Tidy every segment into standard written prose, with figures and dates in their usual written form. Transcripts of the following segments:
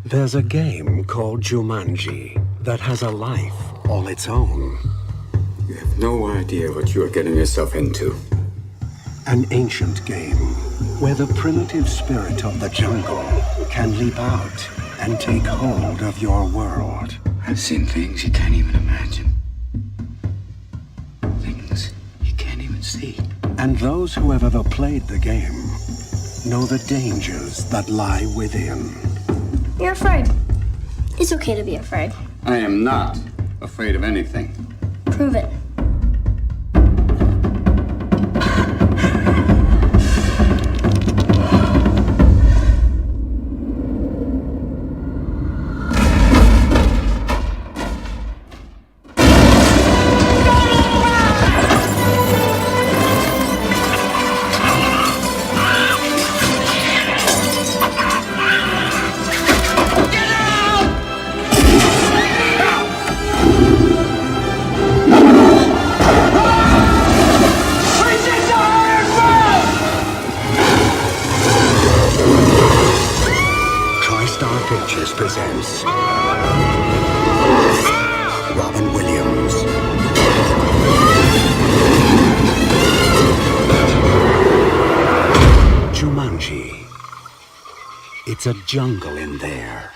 There's a game called Jumanji that has a life all its own. You have no idea what you are getting yourself into. An ancient game where the primitive spirit of the jungle can leap out and take hold of your world. I've seen things you can't even imagine. Things you can't even see. And those who have ever played the game know the dangers that lie within. You're afraid. It's okay to be afraid. I am not afraid of anything. Prove it. Presents Robin Williams, Jumanji. It's a jungle in there.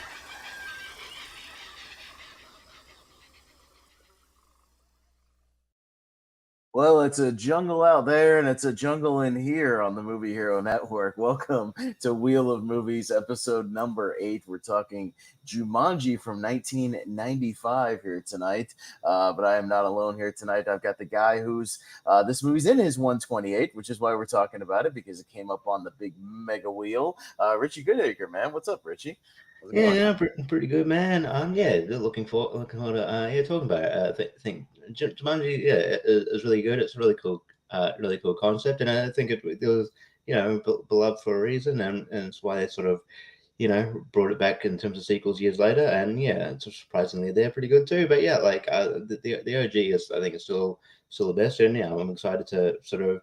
Well, it's a jungle out there, and it's a jungle in here on the Movie Hero Network. Welcome to Wheel of Movies, episode number 8. We're talking Jumanji from 1995 here tonight. But I am not alone here tonight. I've got the guy who's this movie's in his 128, which is why we're talking about it, because it came up on the big mega wheel. Richie Goodacre, man. What's up, Richie? Yeah, pretty good, man. Looking forward to talking about it. I think Jumanji, is really good. It's a really cool concept, and I think it was, beloved for a reason, and it's why they sort of, brought it back in terms of sequels years later, and it's surprisingly they're pretty good too. But the OG is, I think, is still the best, and I'm excited to sort of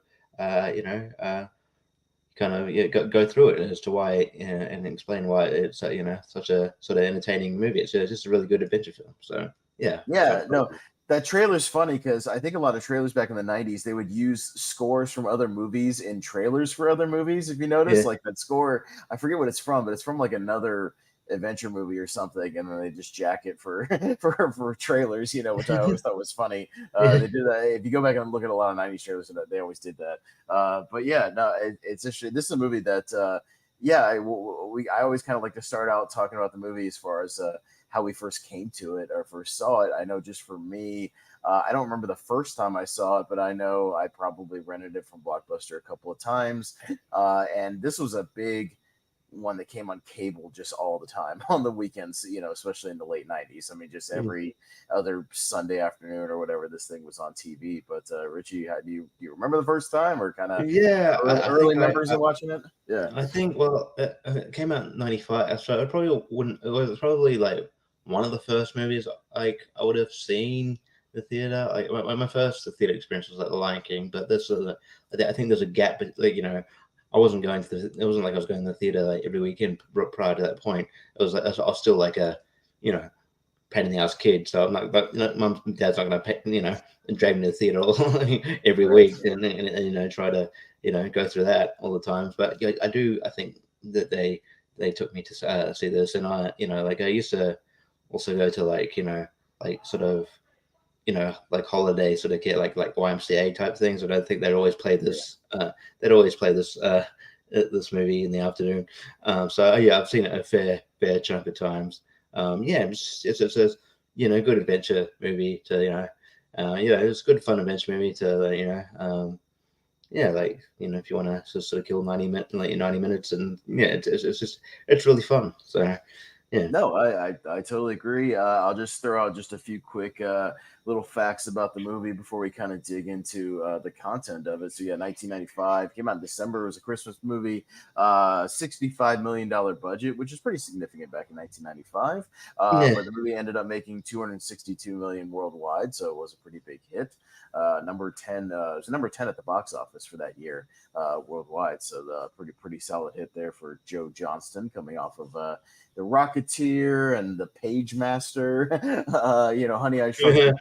go through it as to why, and explain why it's such a sort of entertaining movie. It's just a really good adventure film. So that trailer's funny because I think a lot of trailers back in the 90s, they would use scores from other movies in trailers for other movies. If you notice, like that score, I forget what it's from, but it's from like another adventure movie or something, and then they just jack it for for trailers, which I always thought was funny. They do that. If you go back and look at a lot of 90s trailers, they always did that. It's interesting. This is a movie that I always kind of like to start out talking about the movie as far as how we first came to it or first saw it. I know just for me, I don't remember the first time I saw it, but I know I probably rented it from Blockbuster a couple of times. And this was a big one that came on cable just all the time on the weekends, especially in the late 90s. I mean, just every other Sunday afternoon or whatever, this thing was on TV. But Richie, do you remember the first time, or kind of early numbers of watching it? Yeah, I think it came out in 95, so it was probably like one of the first movies like I would have seen the theater. Like my first theater experience was like The Lion King, but I think there's a gap, I wasn't going to it wasn't like I was going to the theater like every weekend prior to that point. It was like I was still like a pain in the ass kid. So I'm like, but mum and dad's not going to drag me to the theater every week and try to go through that all the time. But I think that they took me to see this, and I used to also go to like sort of like holiday sort of kid, like YMCA type things. I don't think they'd always play this. This movie in the afternoon. I've seen it a fair chunk of times. It's a good adventure movie to it's a good fun adventure movie to if you want to sort of kill 90 minutes, and it's really fun. So. Yeah. No, I totally agree. I'll just throw out just a few quick little facts about the movie before we kind of dig into the content of it. So 1995, came out in December. It was a Christmas movie, $65 million budget, which is pretty significant back in 1995. But the movie ended up making $262 million worldwide, so it was a pretty big hit. Number 10, it was number 10 at the box office for that year worldwide. So the pretty solid hit there for Joe Johnston, coming off of Rocketeer and the Page Master. Honey, I Shrunk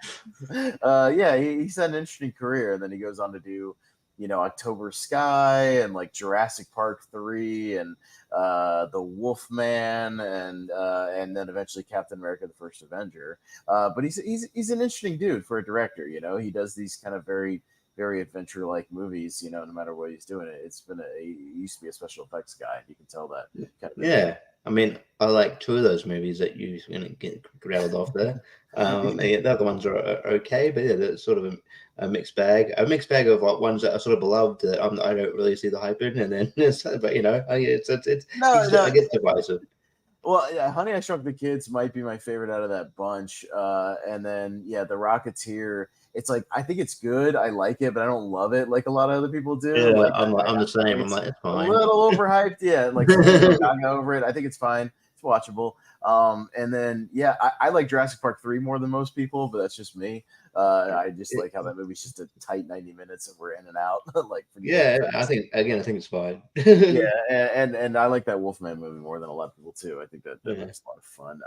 the he's had an interesting career, and then he goes on to do October Sky and like Jurassic Park 3 and the Wolfman and then eventually Captain America: The First Avenger. But he's an interesting dude for a director. He does these kind of very very adventure like movies. No matter what he's doing, he used to be a special effects guy. You can tell that. Yeah. I mean, I like two of those movies that you get growled off there. The other ones are okay, but yeah, they're sort of a mixed bag. A mixed bag of like ones that are sort of beloved that I don't really see the hype in, and then but it gets divisive. Well, yeah, Honey, I Shrunk the Kids might be my favorite out of that bunch. And then, The Rocketeer. It's like, I think it's good. I like it, but I don't love it like a lot of other people do. Yeah, I'm the same. I'm like, it's fine. A little overhyped. Yeah, like gaga over it. I think it's fine. It's watchable. And then, I like Jurassic Park 3 more than most people, but that's just me. I just like how that movie's just a tight 90 minutes and we're in and out. I think it's fine. and I like that Wolfman movie more than a lot of people too. I think that movie's a lot of fun.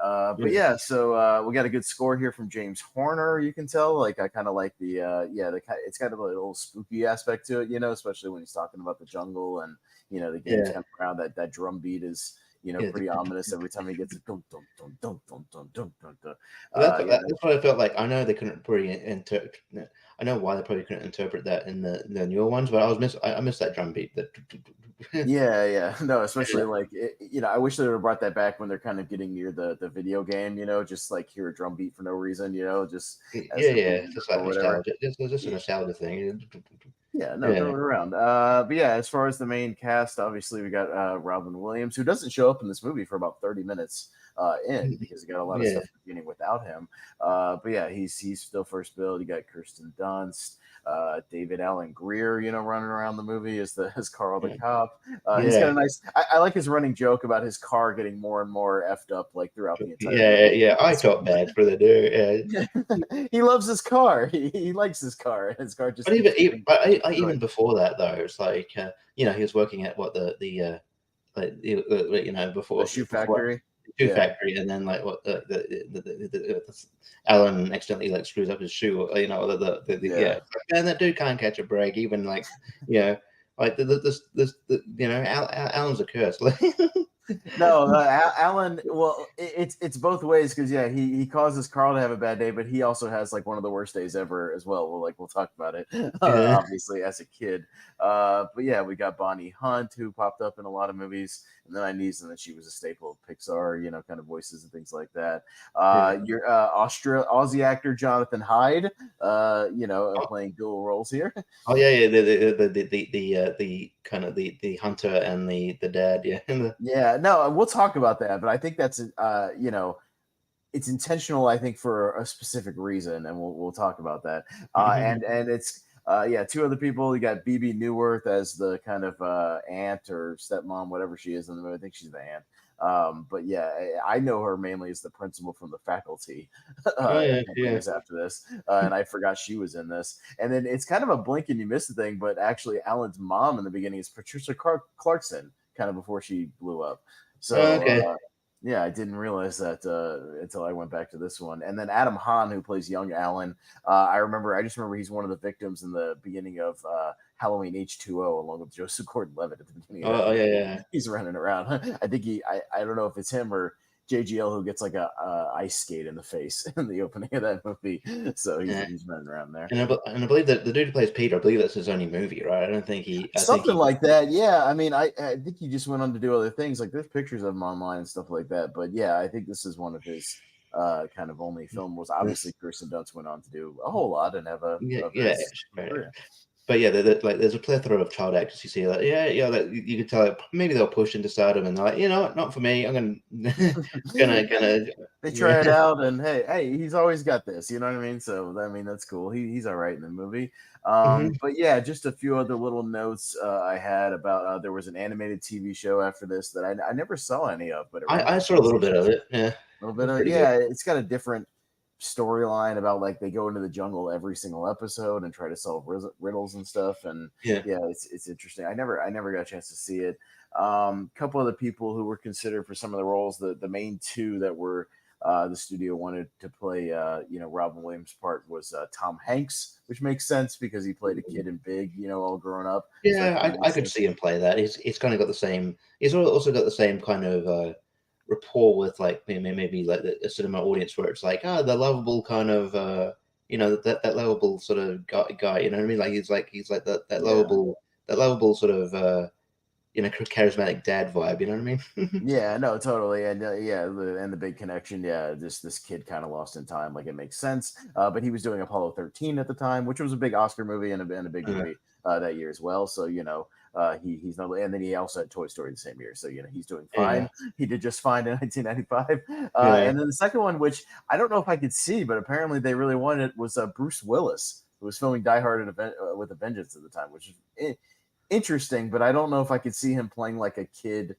So we got a good score here from James Horner. You can tell, like I kind of like it's kind of a little spooky aspect to it, especially when he's talking about the jungle and the game's kind of around that drum beat is. Pretty ominous every time he gets it. Dun, dun, dun, dun, dun, dun, dun, dun, dun. That's what I felt like. I know they couldn't probably interpret. I know why they probably couldn't interpret that in the newer ones, but I missed that drum beat. No, especially I wish they would have brought that back when they're kind of getting near the video game. Just like hear a drum beat for no reason. Just just like nostalgia. Just a nostalgia thing. Throw it around. As far as the main cast, obviously we got Robin Williams, who doesn't show up in this movie for about 30 minutes because he got a lot of stuff beginning without him. He's still first billed. You got Kirsten Dunst, David Allen Greer, running around the movie as Carl the cop. He's got a nice. I like his running joke about his car getting more and more effed up like throughout the entire. movie. I felt bad for the dude. He loves his car. He likes his car, and his car just. But even before that though, it's like he was working at what the before the shoe factory. Factory, and then like what the Alan accidentally like screws up his shoe, and that dude can't catch a break, even like Alan's a curse. No, Alan. Well, it's both ways because he causes Carl to have a bad day, but he also has like one of the worst days ever as well. We'll talk about it obviously as a kid. We got Bonnie Hunt, who popped up in a lot of movies, and then and then she was a staple of Pixar, kind of voices and things like that. Your Aussie actor Jonathan Hyde, playing dual roles here. Oh yeah, the kind of the hunter and the dad, No, we'll talk about that, but I think that's it's intentional. I think for a specific reason, and we'll talk about that. And it's two other people. You got BB Newirth as the kind of aunt or stepmom, whatever she is in the movie. I think she's the aunt. I know her mainly as the principal from The Faculty. Years after this, and I forgot she was in this. And then it's kind of a blink and you miss the thing, but actually Alan's mom in the beginning is Patricia Clarkson, kind of before she blew up. So I didn't realize that until I went back to this one. And then Adam Hahn, who plays young Alan, I just remember he's one of the victims in the beginning of Halloween H2O, along with Joseph Gordon-Levitt at the beginning. He's running around. I think I don't know if it's him or JGL who gets like a ice skate in the face in the opening of that movie. So he's running around there. And I believe that the dude who plays Peter, I believe that's his only movie, right? I don't think like that. Yeah, I mean, I think he just went on to do other things. Like there's pictures of him online and stuff like that. But I think this is one of his kind of only film. Was obviously Kirsten Dunst went on to do a whole lot and have a career. But there's a plethora of child actors you see that you could tell maybe they'll push into stardom and they're like, not for me. I'm gonna they try it out and hey, he's always got this, you know what I mean? So that's cool. He's all right in the movie. But just a few other little notes I had about there was an animated TV show after this that I never saw any of, but I saw a little bit of it. A little bit of it. Yeah, it's got a different storyline about like they go into the jungle every single episode and try to solve riddles and stuff. And Yeah. yeah, it's interesting. I never got a chance to see it. Couple other people who were considered for some of the roles. The main two that were the studio wanted to play, Robin Williams' part was Tom Hanks, which makes sense because he played a kid in Big, all grown up. So that Yeah, kinda I makes could sense. see him play that. He's kind of got the same. He's also got the same kind of rapport with like maybe like a cinema audience where it's like the lovable kind of that lovable sort of guy. You know what I mean? Like he's like that Yeah. lovable sort of charismatic dad vibe. You know what I mean? Yeah, no, totally, and and the big connection, yeah, this kid kind of lost in time, like it makes sense. But he was doing Apollo 13 at the time, which was a big Oscar movie and a big Uh, movie that year as well. So he's not, and then he also had Toy Story the same year, so he's doing yeah, fine. He did just fine in 1995. yeah. And then the second one, which I don't know if I could see, but apparently they really wanted it, was Bruce Willis, who was filming Die Hard with a Vengeance at the time, which is interesting, but I don't know if I could see him playing like a kid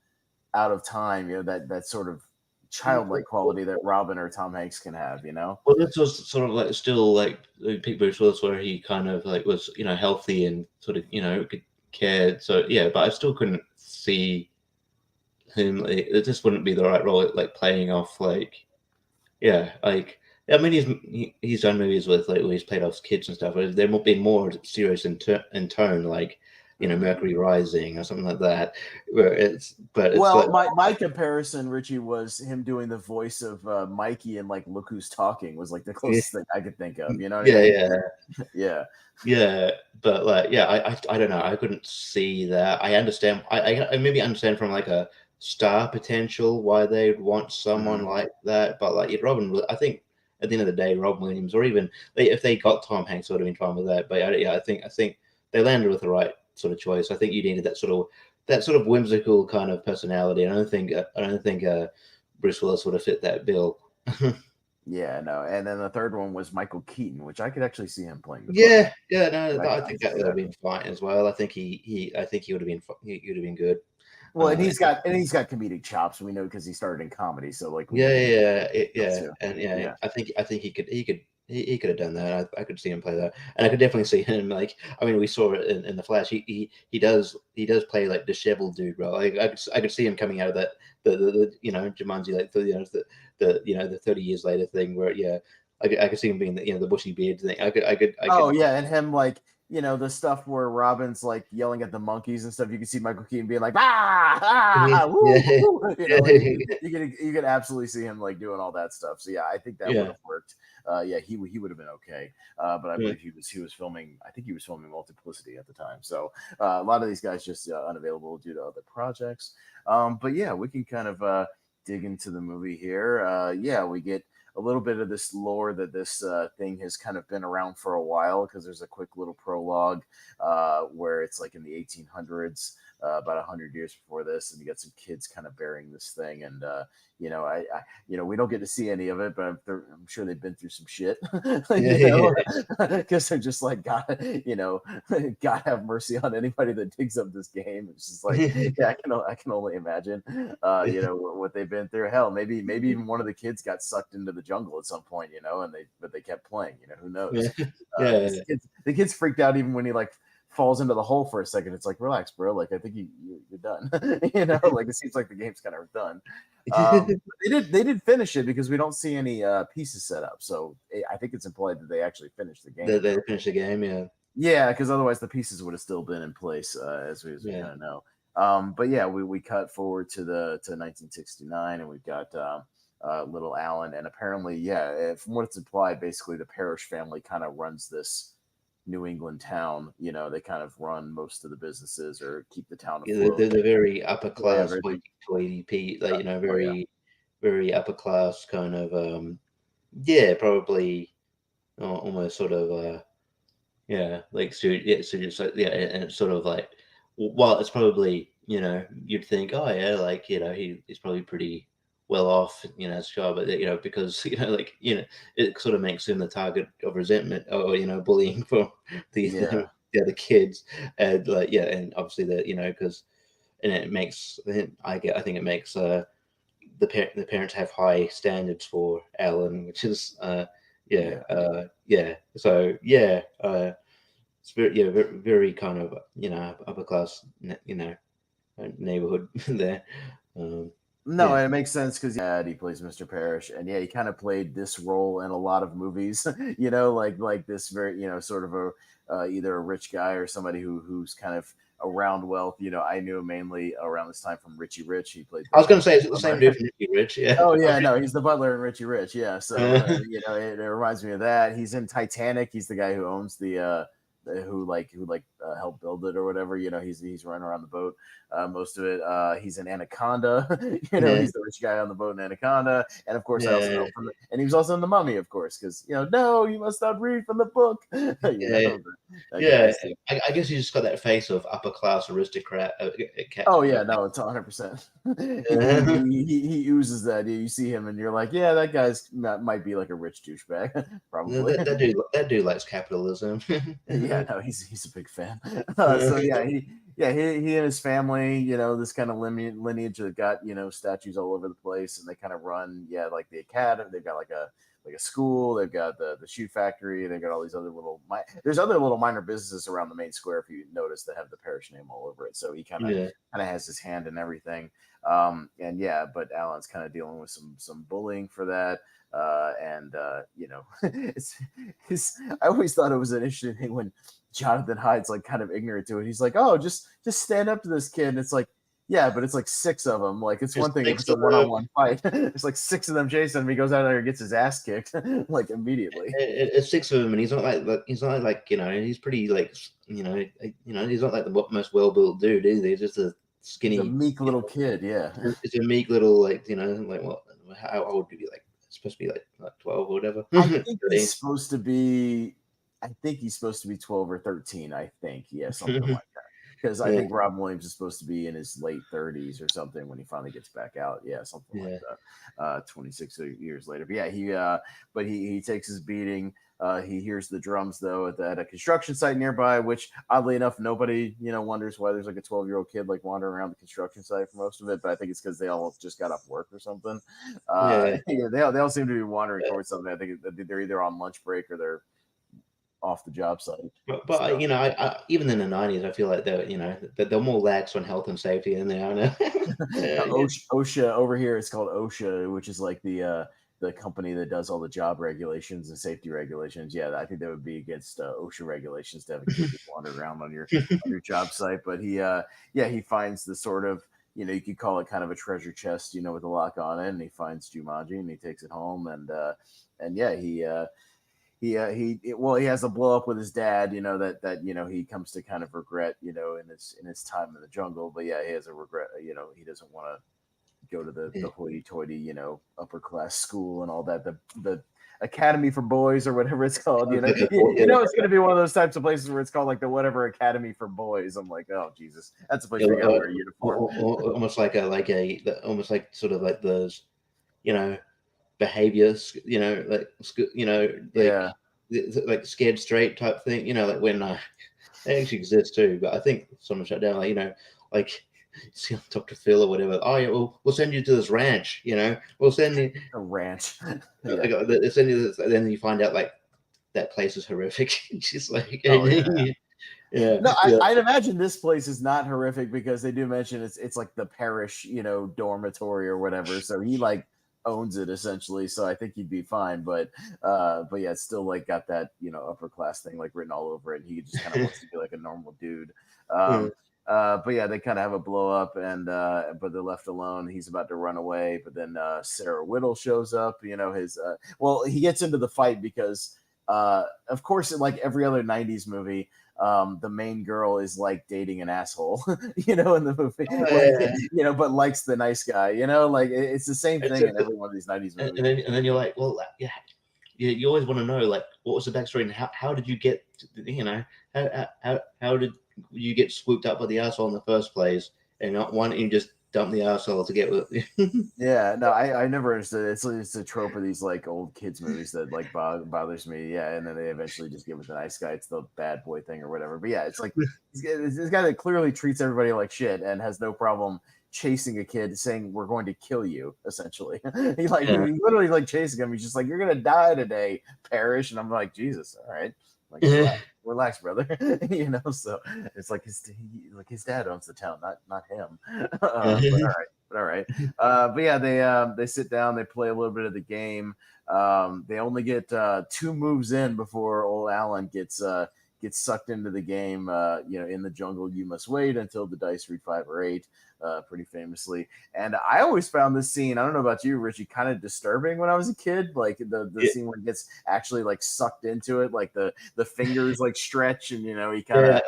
out of time, that sort of childlike quality that Robin or Tom Hanks can have. Well, this was sort of like still like Pete Bruce Willis, where he kind of like was healthy and sort of cared. So yeah, but I still couldn't see him. Like, it just wouldn't be the right role, like playing off like like I mean he's done movies with like where he's played off kids and stuff. But they're been more serious in tone, like Mercury Rising or something like that. Where it's Well, like my comparison, Richie, was him doing the voice of Mikey and like Look Who's Talking was like the closest thing I could think of. You know what I mean? yeah. Yeah. Yeah, but like, I don't know. I couldn't see that. I understand. I maybe understand from like a star potential why they'd want someone Mhm. like that. But like I think at the end of the day, Robin Williams, or even if they got Tom Hanks, I would have been fine with that. But I think they landed with the right sort of choice. I think you needed that sort of whimsical kind of personality. And I don't think Bruce Willis would have fit that bill. Yeah, no. And then the third one was Michael Keaton, which I could actually see him playing the Punisher. Yeah, no, I I could think see that would have that. been fine as well. I think he would have been he would have been good. Well, and Uh, he's got comedic chops. We know because he started in comedy, so like we yeah, know he can yeah, too. and Yeah. I think he could have done that. I could see him play that, and I could definitely see him like. I mean, we saw it in the Flash. He does play like disheveled dude, bro. Like I could see him coming out of that the Jumanji, like the 30 years later thing where I could see him being the bushy beard thing. I Oh could yeah, and him like the stuff where Robin's like yelling at the monkeys and stuff. You can see Michael Keaton being like ah woo, yeah woo. Like yeah you could absolutely see him like doing all that stuff. So yeah, I think that would yeah. have worked. Yeah, he would have been okay. But I believe he was filming. I think he was filming Multiplicity at the time. So a lot of these guys just unavailable due to other projects. But yeah, we can kind of dig into the movie here. Yeah, we get a little bit of this lore that this thing has kind of been around for a while because there's a quick little prologue where it's like in the 1800s, about 100 years before this, and you got some kids kind of burying this thing, and we don't get to see any of it, but I'm sure they've been through some shit, because they're just like God have mercy on anybody that digs up this game. It's just like yeah, I can only imagine what they've been through. Hell, maybe even one of the kids got sucked into the jungle at some point, but they kept playing. Who knows? Yeah. The kids freaked out even when he like falls into the hole for a second. It's like, relax, bro. Like I think you're done. Like it seems like the game's kind of done. They did finish it because we don't see any pieces set up. So I think it's implied that they actually finished the game. They finished the game, yeah. Yeah, because otherwise the pieces would have still been in place, as we kind of know. But yeah, we cut forward to 1969, and we've got little Alan, and apparently, from what it's implied, basically the Parrish family kind of runs this New England town. They kind of run most of the businesses or keep the town afloat. They're very upper class, Whatever. hoity-toity, like Oh, very upper class kind of probably almost sort of like students, like, and it's sort of like, well, it's probably you'd think, oh yeah, like he's probably pretty well off, as a child, but because it sort of makes him the target of resentment or bullying from yeah. the other kids, and like and obviously because and it makes I think it makes the parents have high standards for Alan, which is So it's very, very kind of upper class, neighborhood there. No, and it makes sense because he plays Mr. Parrish, and he kind of played this role in a lot of movies. Like this very sort of a either a rich guy or somebody who's kind of around wealth. I knew him mainly around this time from Richie Rich. He played. I was going to say, is it the same dude from Richie Rich? Yeah. Oh yeah, no, he's the butler in Richie Rich. Yeah, so it reminds me of that. He's in Titanic. He's the guy who owns the who helped build it or whatever. He's running around the boat most of it. He's in Anaconda. He's the rich guy on the boat in Anaconda, and of course I also know and he was also in The Mummy, of course, because no, you must not read from the book. I guess he just got that face of upper class aristocrat. Oh yeah, no, it's 100%. He oozes that. You see him, and you're like, yeah, that guy's might be like a rich douchebag, probably. That dude likes capitalism. Yeah, no, he's a big fan. So he and his family, this kind of lineage that got statues all over the place, and they kind of run like the academy. They've got like a school. They've got the shoe factory. They've got all these other there's other little minor businesses around the main square, if you notice, that have the parish name all over it. So he kind of has his hand in everything. But Alan's kind of dealing with some bullying for that. I always thought it was an interesting thing when Jonathan Hyde's like kind of ignorant to it. He's like, oh, just stand up to this kid. And it's like, yeah, but it's like 6 of them. Like, it's one thing if it's a one-on-one fight. It's like 6 of them chasing him. He goes out there and gets his ass kicked like immediately. It's 6 of them, and he's not like he's pretty he's not like the most well-built dude, is he? He's just a skinny, a meek little kid. Yeah, it's a meek little how old would he be? Like, supposed to be like 12 or whatever. I think he's supposed to be 12 or 13. I think, something like that. Because I think Robin Williams is supposed to be in his late 30s or something when he finally gets back out. Yeah, something like that. 26 years later. But he takes his beating. He hears the drums though at a construction site nearby, which oddly enough nobody wonders why there's like a 12-year-old kid like wandering around the construction site for most of it. But I think it's because they all just got off work or something. They all seem to be wandering towards something. I think they're either on lunch break or they're off the job site. But I even in the 90s, I feel like they're more lax on health and safety than they are now. OSHA over here, it's called OSHA, which is like the company that does all the job regulations and safety regulations. Yeah, I think that would be against OSHA regulations to have a kid wander around on your job site. But he finds the sort of, you could call it kind of a treasure chest, with a lock on it, and he finds Jumanji and he takes it home, he has a blow up with his dad, that he comes to kind of regret, in his time in the jungle. But he has a regret, he doesn't want to go to the hoity-toity, upper class school and all that, the Academy for Boys or whatever it's called. It's going to be one of those types of places where it's called like the whatever Academy for Boys. I'm like, oh Jesus, that's a place where you got to wear a uniform. Almost like sort of like those, behaviors, like Scared Straight type thing, like when they actually exist too. But I think someone shut down, see Dr. Phil or whatever. Oh yeah, we'll send you to this ranch. We'll send you a ranch. They send you this, and then you find out like that place is horrific. She's like, No, I'd imagine this place is not horrific because they do mention it's like the parish, dormitory or whatever. So he like owns it essentially. So I think he'd be fine. But yeah, it's still like got that upper class thing like written all over it. He just kind of wants to be like a normal dude. But yeah, they kind of have a blow up, and but they're left alone. He's about to run away, but then Sarah Whittle shows up. He gets into the fight because, of course, like every other '90s movie, the main girl is like dating an asshole, in the movie, but likes the nice guy. Like it's the same thing in every one of these '90s movies. And then you're like, well, yeah. You always want to know, like, what was the backstory and how did you get, how did you get swooped up by the asshole in the first place, and not one and just dump the asshole to get with. Yeah, no, I never understood it. It's a trope of these like old kids movies that like bothers me. Yeah, and then they eventually just get with the nice guy. It's the bad boy thing or whatever. But yeah, it's like this guy that clearly treats everybody like shit and has no problem chasing a kid, saying we're going to kill you. Essentially, he literally like chasing him. He's just like, you're gonna die today, Parrish. And I'm like, Jesus, all right, like relax, brother. So it's like his dad owns the town, not him. But all right. But yeah, they sit down, they play a little bit of the game. They only get 2 moves in before old Alan gets sucked into the game. In the jungle, you must wait until the dice read 5 or 8. Pretty famously. And I always found this scene, I don't know about you, Richie, kind of disturbing when I was a kid. Like the scene where he gets actually like sucked into it, like the fingers like stretch, and he kind of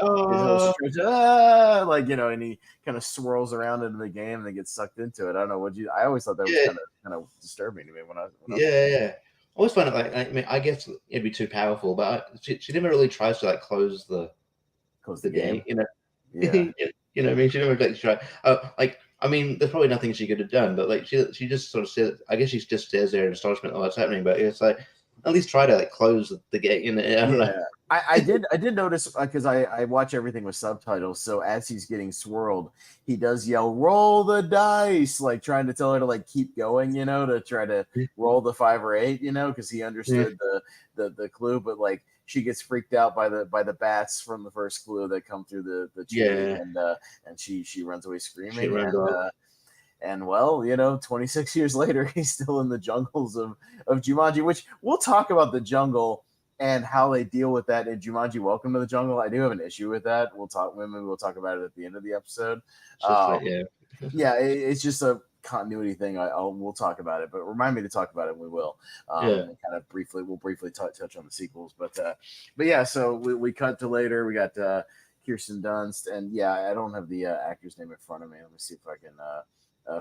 and he kind of swirls around into the game and then gets sucked into it. I don't know what I always thought that was kind of disturbing to me when I was I always find it I mean, I guess it'd be too powerful, but she never really tries to like close the game. Yeah. I mean, she never like try. I mean, there's probably nothing she could have done, but like she just sort of says. I guess she just stares there in astonishment at what's happening. But it's like at least try to like close the game. I don't know. I did notice because I watch everything with subtitles. So as he's getting swirled, he does yell, "Roll the dice!" Like trying to tell her to like keep going, to try to roll the 5 or 8, because he understood the clue. But like she gets freaked out by the bats from the first clue that come through the tree, and she runs away screaming. And well, 26 years later, he's still in the jungles of Jumanji, which we'll talk about the jungle and how they deal with that in Jumanji Welcome to the Jungle. I do have an issue with that. Maybe we'll talk about it at the end of the episode. It's just a continuity thing. We'll talk about it, but remind me to talk about it. We will. We'll briefly touch on the sequels, but yeah. So we cut to later. We got Kirsten Dunst, and I don't have the actor's name in front of me. Let me see if I can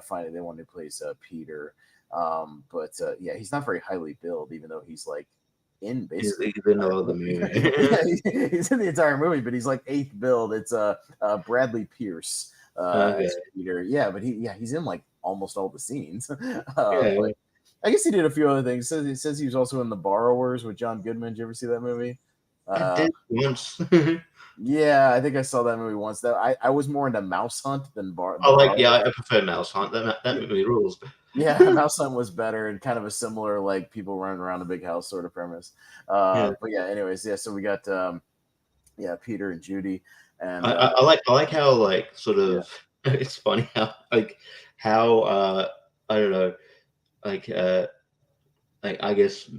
find it. The one who plays Peter. He's not very highly billed, even though he's like in basically he's in all the movie. He's in the entire movie, but he's like 8th billed. It's Bradley Pierce as Peter. Yeah, but he's in like almost all the scenes. But I guess he did a few other things. It says he was also in The Borrowers with John Goodman. Did you ever see that movie? I did once. Yeah, I think I saw that movie once. That I was more into Mouse Hunt than Bar. I prefer Mouse Hunt. That movie rules. Yeah, Mouse Hunt was better and kind of a similar like people running around a big house sort of premise. But anyways, so we got Peter and Judy, and I like how like sort of it's funny how I don't know I guess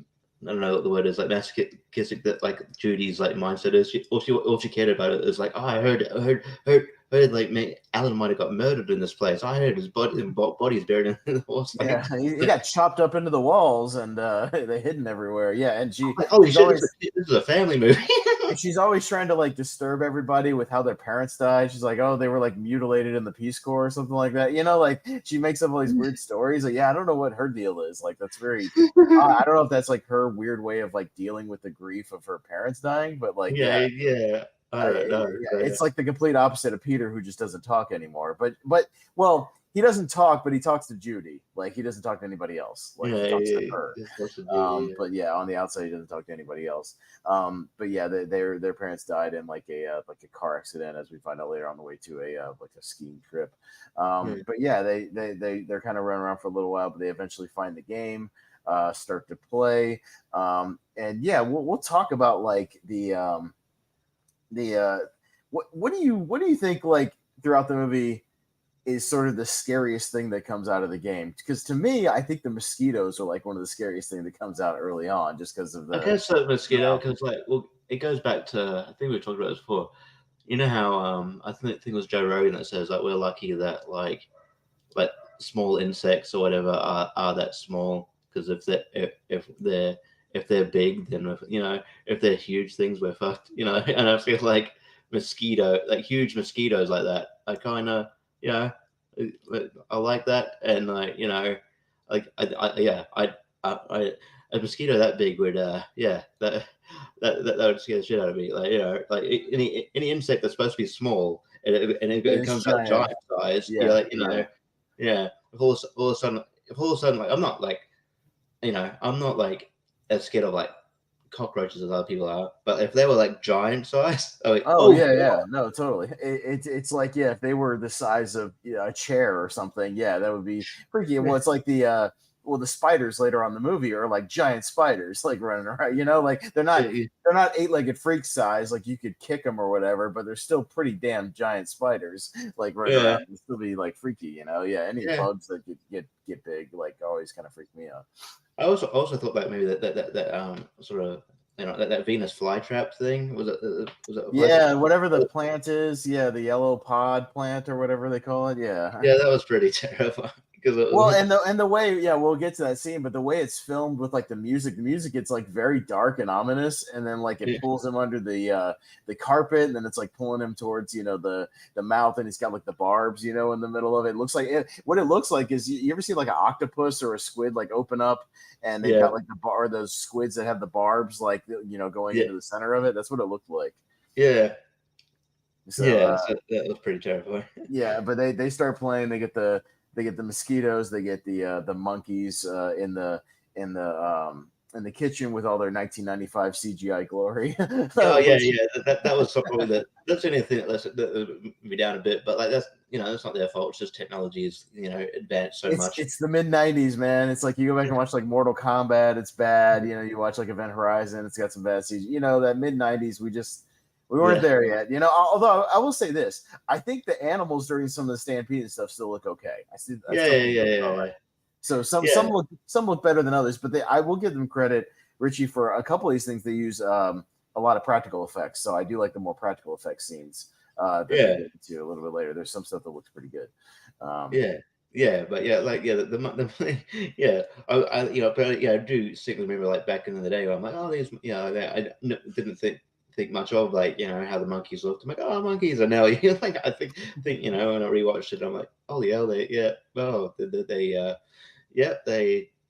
I don't know what the word is, like masochistic, that like Judy's like mindset is. All she cared about it is like, I heard like Alan might have got murdered in this place. I heard his body's buried in the horse. Like, he got chopped up into the walls and they're hidden everywhere. Yeah, and like, holy shit, this is a family movie. And she's always trying to like disturb everybody with how their parents died. She's like, oh, they were like mutilated in the Peace Corps or something like that. Like she makes up all these weird stories. Like, I don't know what her deal is. Like, that's very. I don't know if that's like her weird way of like dealing with the grief of her parents dying, but like, I don't know. It's like the complete opposite of Peter, who just doesn't talk anymore. But he doesn't talk, but he talks to Judy. Like he doesn't talk to anybody else. Like he talks to her. But on the outside he doesn't talk to anybody else. Their parents died in like a car accident, as we find out later on the way to a skiing trip. They're kind of running around for a little while, but they eventually find the game, start to play, we'll talk about like what do you think like throughout the movie is sort of the scariest thing that comes out of the game? Because to me, I think the mosquitoes are like one of the scariest things that comes out early on, just because of the. I guess the mosquito, because it goes back to, I think we talked about this before. You know how I think it was Joe Rogan that says like we're lucky that like small insects or whatever are that small, because if they're big, then if they're huge things, we're fucked. And I feel like huge mosquitoes like that, I kind of. I like that, and a mosquito that big would that would scare the shit out of me. Like any insect that's supposed to be small and it comes out giant size. If all of a sudden like I'm not like as scared of like cockroaches as other people are, but if they were like giant size, I'm like, Oh oh yeah, god. yeah, no, totally. It's like yeah, if they were the size of a chair or something, yeah, that would be freaky. Well, it's like the spiders later on in the movie are like giant spiders, like running around. Like they're not eight-legged freak size, like you could kick them or whatever, but they're still pretty damn giant spiders, like running Yeah, around. It'd still be like freaky. Yeah. Any yeah. bugs that get big, like always kind of freak me out. I also thought that maybe that sort of that Venus flytrap thing was it a Yeah, flytrap? whatever the plant is, yeah, the yellow pod plant or whatever they call it, yeah. Yeah, that was pretty terrifying because Well, and the way, yeah, we'll get to that scene, but the way it's filmed with like the music gets like very dark and ominous, and then like it yeah, pulls him under the carpet, and then it's like pulling him towards the mouth, and he's got like the barbs, in the middle of it. It looks like what it looks like is you ever see like an octopus or a squid like open up, and they've yeah, got like those squids that have the barbs like going yeah, into the center of it. That's what it looked like. yeah, So yeah. So that was pretty terrifying. yeah, but they start playing. They get the mosquitoes. They get the monkeys in the kitchen with all their 1995 CGI glory. Oh yeah, Which, yeah. That was probably that's the only thing that let me down a bit. But like that's not their fault. It's just technology is advanced so it's much. it's the mid 90s, man. It's like you go back and watch like Mortal Kombat. It's bad. You watch like Event Horizon. It's got some bad CGI. That mid 90s. We weren't Yeah, there yet. Although I will say this, I think the animals during some of the stampede and stuff still look okay. I still yeah, think yeah, they look yeah, all yeah. right. So some Yeah. some look better than others, but I will give them credit, Richie, for a couple of these things. They use a lot of practical effects, so I do like the more practical effects scenes that they Yeah. get into a little bit later. There's some stuff that looks pretty good. Yeah, yeah, but yeah, like yeah, the yeah, but yeah, I do distinctly remember like back in the day, where I'm like, oh, these, didn't think much of like how the monkeys looked. I'm like, oh, monkeys are now, like I think when I rewatched it, I'm like, oh yeah, yeah,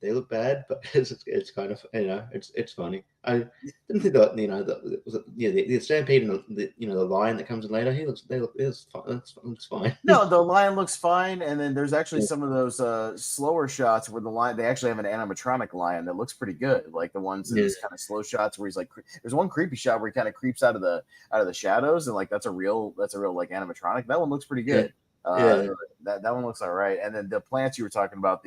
they look bad, but it's kind of it's funny. I didn't think that the stampede and the lion that comes in later. He looks fine. Looks fine. No, the lion looks fine, and then there's actually some of those slower shots where the lion they actually have an animatronic lion that looks pretty good, like the ones in Yeah, these kind of slow shots where he's like, there's one creepy shot where he kind of creeps out of the shadows, and like that's a real like animatronic. That one looks pretty yeah, good. yeah, That one looks all right, and then the plants you were talking about,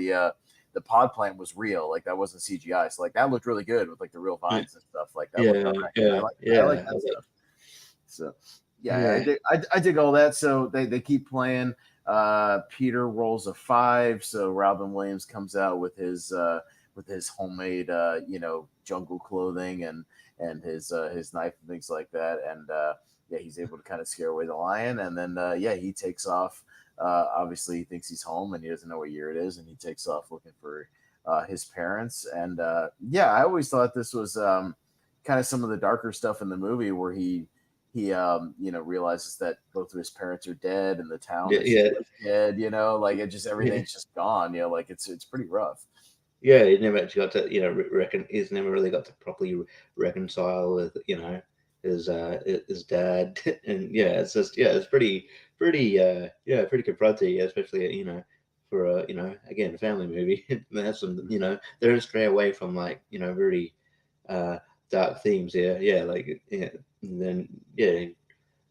the pod plant was real, like that wasn't CGI, so like that looked really good with like the real yeah, vines and stuff. Like that looked yeah, all right. yeah, I like yeah, that stuff. So yeah, yeah, I dig all that. So they keep playing. Peter rolls a 5, so Robin Williams comes out with his homemade jungle clothing and his knife and things like that, and yeah, he's able to kind of scare away the lion, and then yeah, he takes off. Obviously, he thinks he's home, and he doesn't know what year it is, and he takes off looking for his parents. And yeah, I always thought this was kind of some of the darker stuff in the movie where he realizes that both of his parents are dead and the town yeah, is yeah. dead, like it just everything's just gone, like it's pretty rough. Yeah, he never actually got to reckon. He's never really got to properly reconcile with his dad, and yeah, it's just it's pretty confronting, especially for a again a family movie. They have some they don't stray away from like very uh dark themes here. Yeah, like yeah, and then yeah,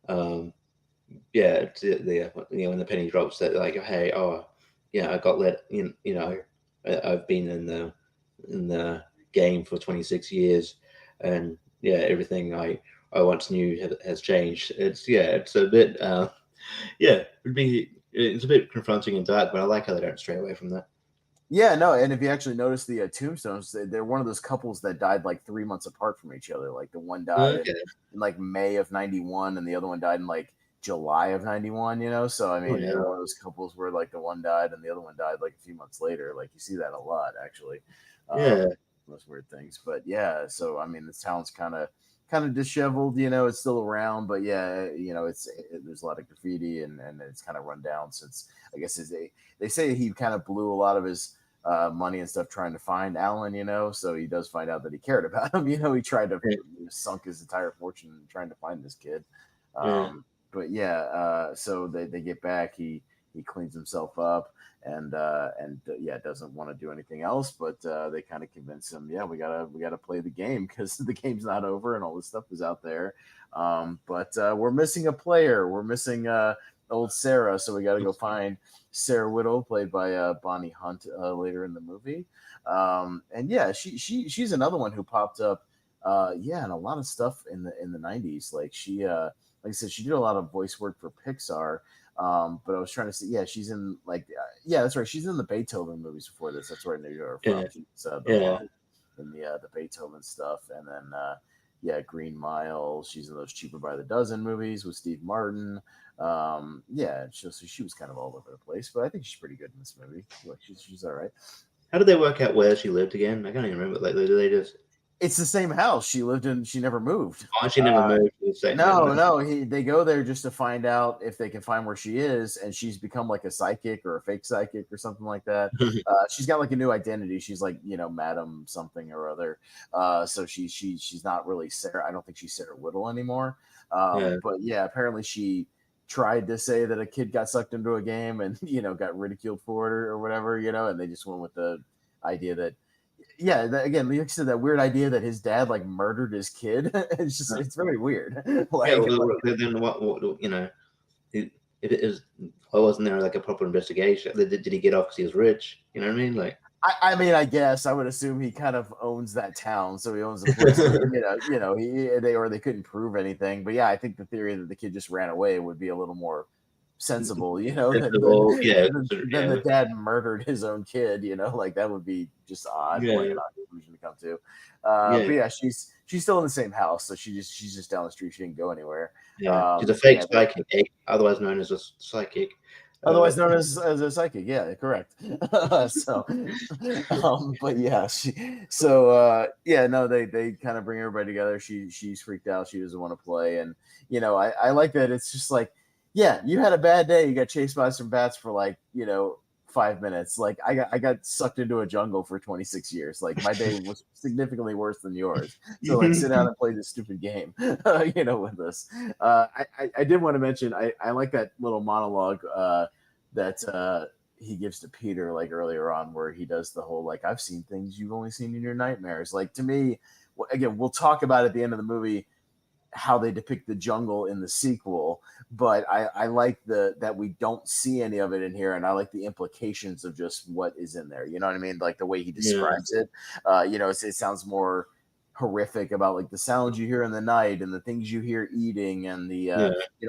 um, yeah, it's when the penny drops that like hey yeah I got let I've been in the game for 26 years, and yeah, everything I once knew has changed. It's a bit yeah, it's a bit confronting and dark, but I like how they don't stray away from that. Yeah, no, and if you actually notice the tombstones, they're one of those couples that died like 3 months apart from each other. Like the one died Okay. in like May of '91, and the other one died in like July of '91. So I Oh mean, they're yeah. one of those couples where like the one died and the other one died like a few months later. Like you see that a lot actually. Yeah. Those weird things, but yeah. So I mean, this town's kind of disheveled. It's still around, but yeah, there's a lot of graffiti and it's kind of run down since I guess they say he kind of blew a lot of his money and stuff trying to find Alan, so he does find out that he cared about him. He tried to sunk his entire fortune trying to find this kid. Yeah. But yeah, so they get back. He he cleans himself up and doesn't want to do anything else. But they kind of convince him, yeah, we gotta play the game because the game's not over and all this stuff is out there. But we're missing a player. We're missing old Sarah, so we got to go find Sarah Whittle, played by Bonnie Hunt, later in the movie. And yeah, she's another one who popped up, and a lot of stuff in the 90s. Like she, like I said, she did a lot of voice work for Pixar. But I was trying to see, yeah, she's in that's right, she's in the Beethoven movies before this. That's where I knew her from. She's the mom in the Beethoven stuff, and then Green Mile. She's in those Cheaper by the Dozen movies with Steve Martin. She was kind of all over the place, but I think she's pretty good in this movie. Like she's all right. How did they work out where she lived again? I can't even remember. Like, did they just? It's the same house she lived in. She never moved. Oh, she never moved. They go there just to find out if they can find where she is, and she's become like a psychic or a fake psychic or something like that. She's got like a new identity. She's like, Madam something or other. So she's not really Sarah. I don't think she's Sarah Whittle anymore. But yeah, apparently she tried to say that a kid got sucked into a game and got ridiculed for it or whatever, and they just went with the idea that. Yeah, again, like I said, that weird idea that his dad like murdered his kid. It's very weird. Then what? If it is, why wasn't there like a proper investigation? Did he get off because he was rich? You know what I mean? Like, I mean, I guess I would assume he kind of owns that town, so he owns the place. They couldn't prove anything. But yeah, I think the theory that the kid just ran away would be a little more sensible, than the dad murdered his own kid, like that would be just odd conclusion to come to. But yeah, she's still in the same house, so she's just down the street. She didn't go anywhere. She's a fake psychic, otherwise known as a psychic. Otherwise known as a psychic, yeah, correct. But yeah, they kind of bring everybody together. She's freaked out. She doesn't want to play, and I like that. It's just like, yeah, you had a bad day. You got chased by some bats for 5 minutes. Like I got sucked into a jungle for 26 years. Like my day was significantly worse than yours. So sit down and play this stupid game, with us. I did want to mention, I like that little monologue that he gives to Peter earlier on, where he does the whole I've seen things you've only seen in your nightmares. To me, again, we'll talk about at the end of the movie how they depict the jungle in the sequel, but I like that we don't see any of it in here, and I like the implications of just what is in there. You know what I mean? Like the way he describes it. It sounds more horrific about the sounds you hear in the night and the things you hear eating, and the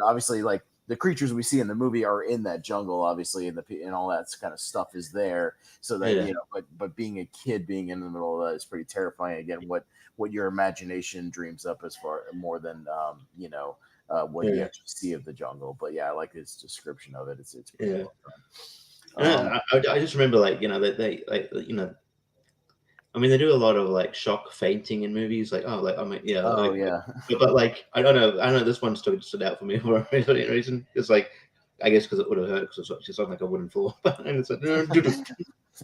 obviously the creatures we see in the movie are in that jungle, obviously, and all that kind of stuff is there. So that but being a kid being in the middle of that is pretty terrifying. Again, what your imagination dreams up as far more than what you actually see of the jungle. But yeah, I like his description of it. It's pretty well done. I just remember that they I mean, they do a lot of shock fainting in movies. But I don't know. This one stood out for me for a reason. It's I guess because it would have hurt because it's just on a wooden floor. And it's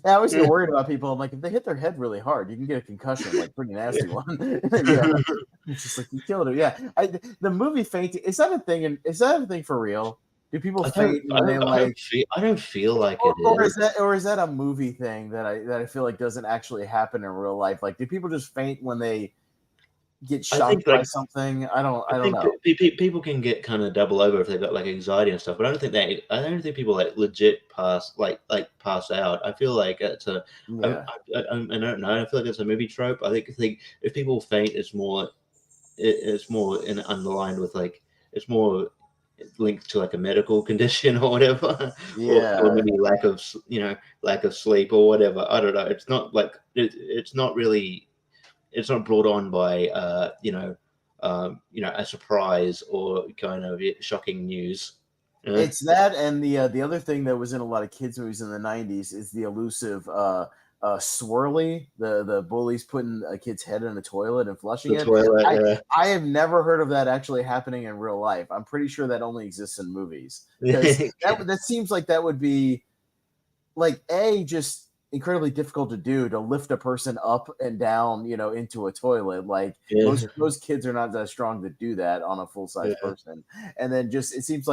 I always get worried about people. I'm if they hit their head really hard, you can get a concussion, pretty nasty one. It's just you killed it. Yeah, the movie fainting, is that a thing? Is that a thing for real? Do people faint when they I don't feel like or is that a movie thing that I feel doesn't actually happen in real life? Do people just faint when they get shocked by something? I don't know. People can get kind of double over if they've got anxiety and stuff, but I don't think people legit pass out. I feel it's a I don't know. I feel it's a movie trope. I think if people faint, it's more underlined with it's more linked to a medical condition or whatever, or maybe lack of sleep or whatever. I don't know. It's not it's not really. It's not brought on by a surprise or kind of shocking news. It's that, and the other thing that was in a lot of kids movies in the 90s is the elusive swirly, the bullies putting a kid's head in a toilet and flushing it. I have never heard of that actually happening in real life. I'm pretty sure that only exists in movies. That seems like that would be just incredibly difficult to do, to lift a person up and down, into a toilet. Most kids are not that strong to do that on a full-size person. And then it seems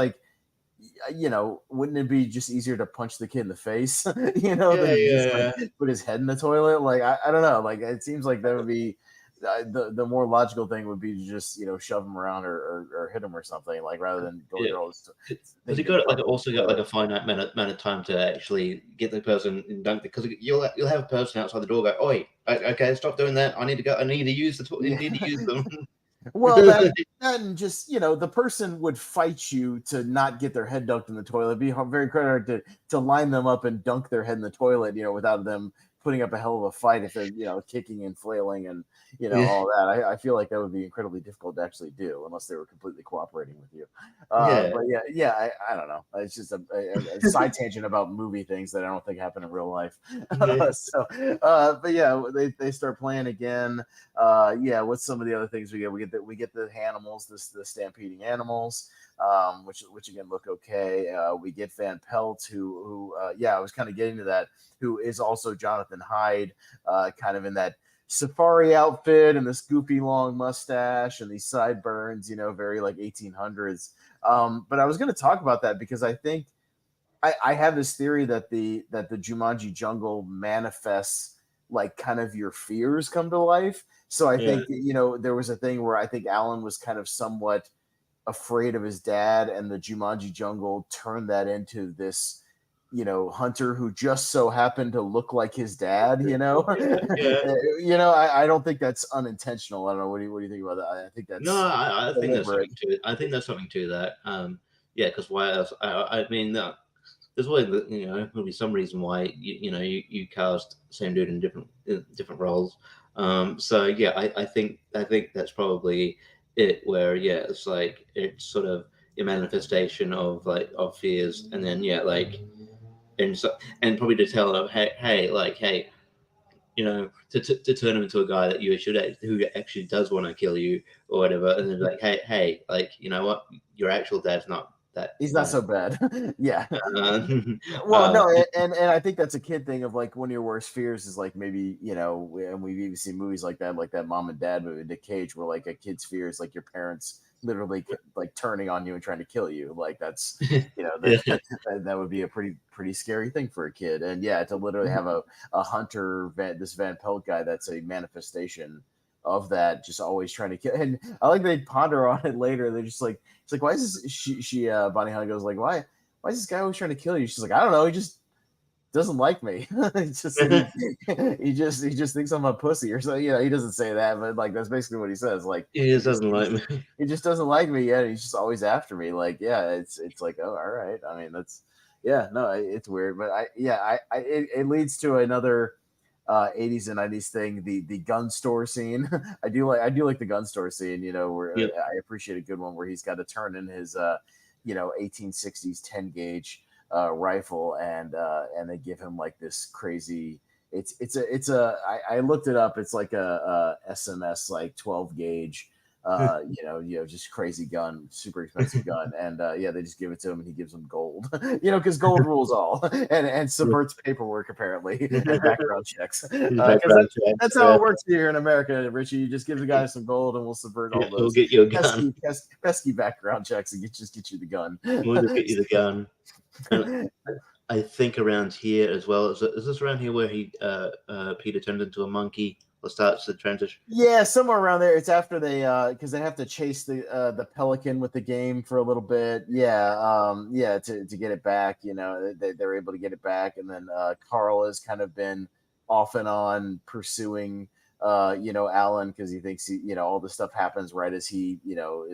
wouldn't it be just easier to punch the kid in the face, than just Yeah. like put his head in the toilet? Like, I don't know. Like, it seems like that would be the more logical thing would be to just shove him around or hit him or something, like rather than going through all this Because thing you to got punch also the got like toilet. a finite amount of time to actually get the person dunked. Because you'll have a person outside the door go, "Oi, okay, stop doing that. I need to go. I need to use I Yeah. need to use them." Well, that and just the person would fight you to not get their head dunked in the toilet. It'd be very hard to line them up and dunk their head in the toilet, without them putting up a hell of a fight if they're kicking and flailing and Yeah. all that. I feel like that would be incredibly difficult to actually do unless they were completely cooperating with you. Yeah. But I don't know. It's just a side tangent about movie things that I don't think happen in real life. Yeah. But yeah, they start playing again. What's some of the other things we get? We get the animals, the stampeding animals, which again look okay. We get Van Pelt, who I was kind of getting to that, who is also Jonathan Hyde, kind of in that safari outfit and this goofy long mustache and these sideburns, very like 1800s. But I was going to talk about that because I think I have this theory that the Jumanji jungle manifests like kind of your fears come to life. So I think there was a thing where I think Alan was kind of somewhat afraid of his dad, and the Jumanji jungle turned that into this hunter who just so happened to look like his dad. Yeah. I don't think that's unintentional. I don't know. What do you think about that? I think that's No, I think there's deliberate. something to it. I think there's something to that. Yeah, because why else? I mean, there's always there'll be some reason why you cast the same dude in different roles. So yeah, I think that's probably it. Where it's like it's sort of a manifestation of fears, and then and probably to tell them, hey, to turn him into a guy that who actually does want to kill you or whatever, and then like, hey, like you know what, your actual dad's not that. He's not so bad. Yeah. Uh, Well, no, and I think that's a kid thing of like one of your worst fears is like maybe and we've even seen movies like that Mom and Dad movie, Nick Cage, where like a kid's fear is like your parents literally like turning on you and trying to kill you. Like that's that would be a pretty scary thing for a kid. And to literally have a hunter this Van Pelt guy that's a manifestation of that, just always trying to kill. And I like they ponder on it later. They're just like, it's like, why is this? She Bonnie Hunt goes like, why is this guy always trying to kill you? She's like, I don't know. He just doesn't like me. It's just he just thinks I'm a pussy or something. He doesn't say that, but like that's basically what he says. Like he just doesn't like me. he just doesn't like me. Yeah, he's just always after me. Like it's like, oh, all right. I mean that's no, it's weird, but it leads to another 80s and 90s thing, the gun store scene. I do like the gun store scene, where I appreciate a good one where he's got to turn in his 1860s 10 gauge rifle, and they give him like this crazy I looked it up. It's like a SMS like 12 gauge just crazy gun, super expensive gun, and they just give it to him, and he gives them gold, because gold rules all, and subverts paperwork apparently and background checks. That's how it works here in America, Richie. You just give the guy some gold, and we'll subvert all those We'll get you a gun. pesky background checks and get you the gun. We'll just get you the gun. And I think around here as well. Is this around here where Peter turns into a monkey? Or starts the transition? Yeah, somewhere around there. It's after they because they have to chase the pelican with the game for a little bit. To get it back. They're able to get it back, and then Carl has kind of been off and on pursuing Alan, because he thinks all this stuff happens right as he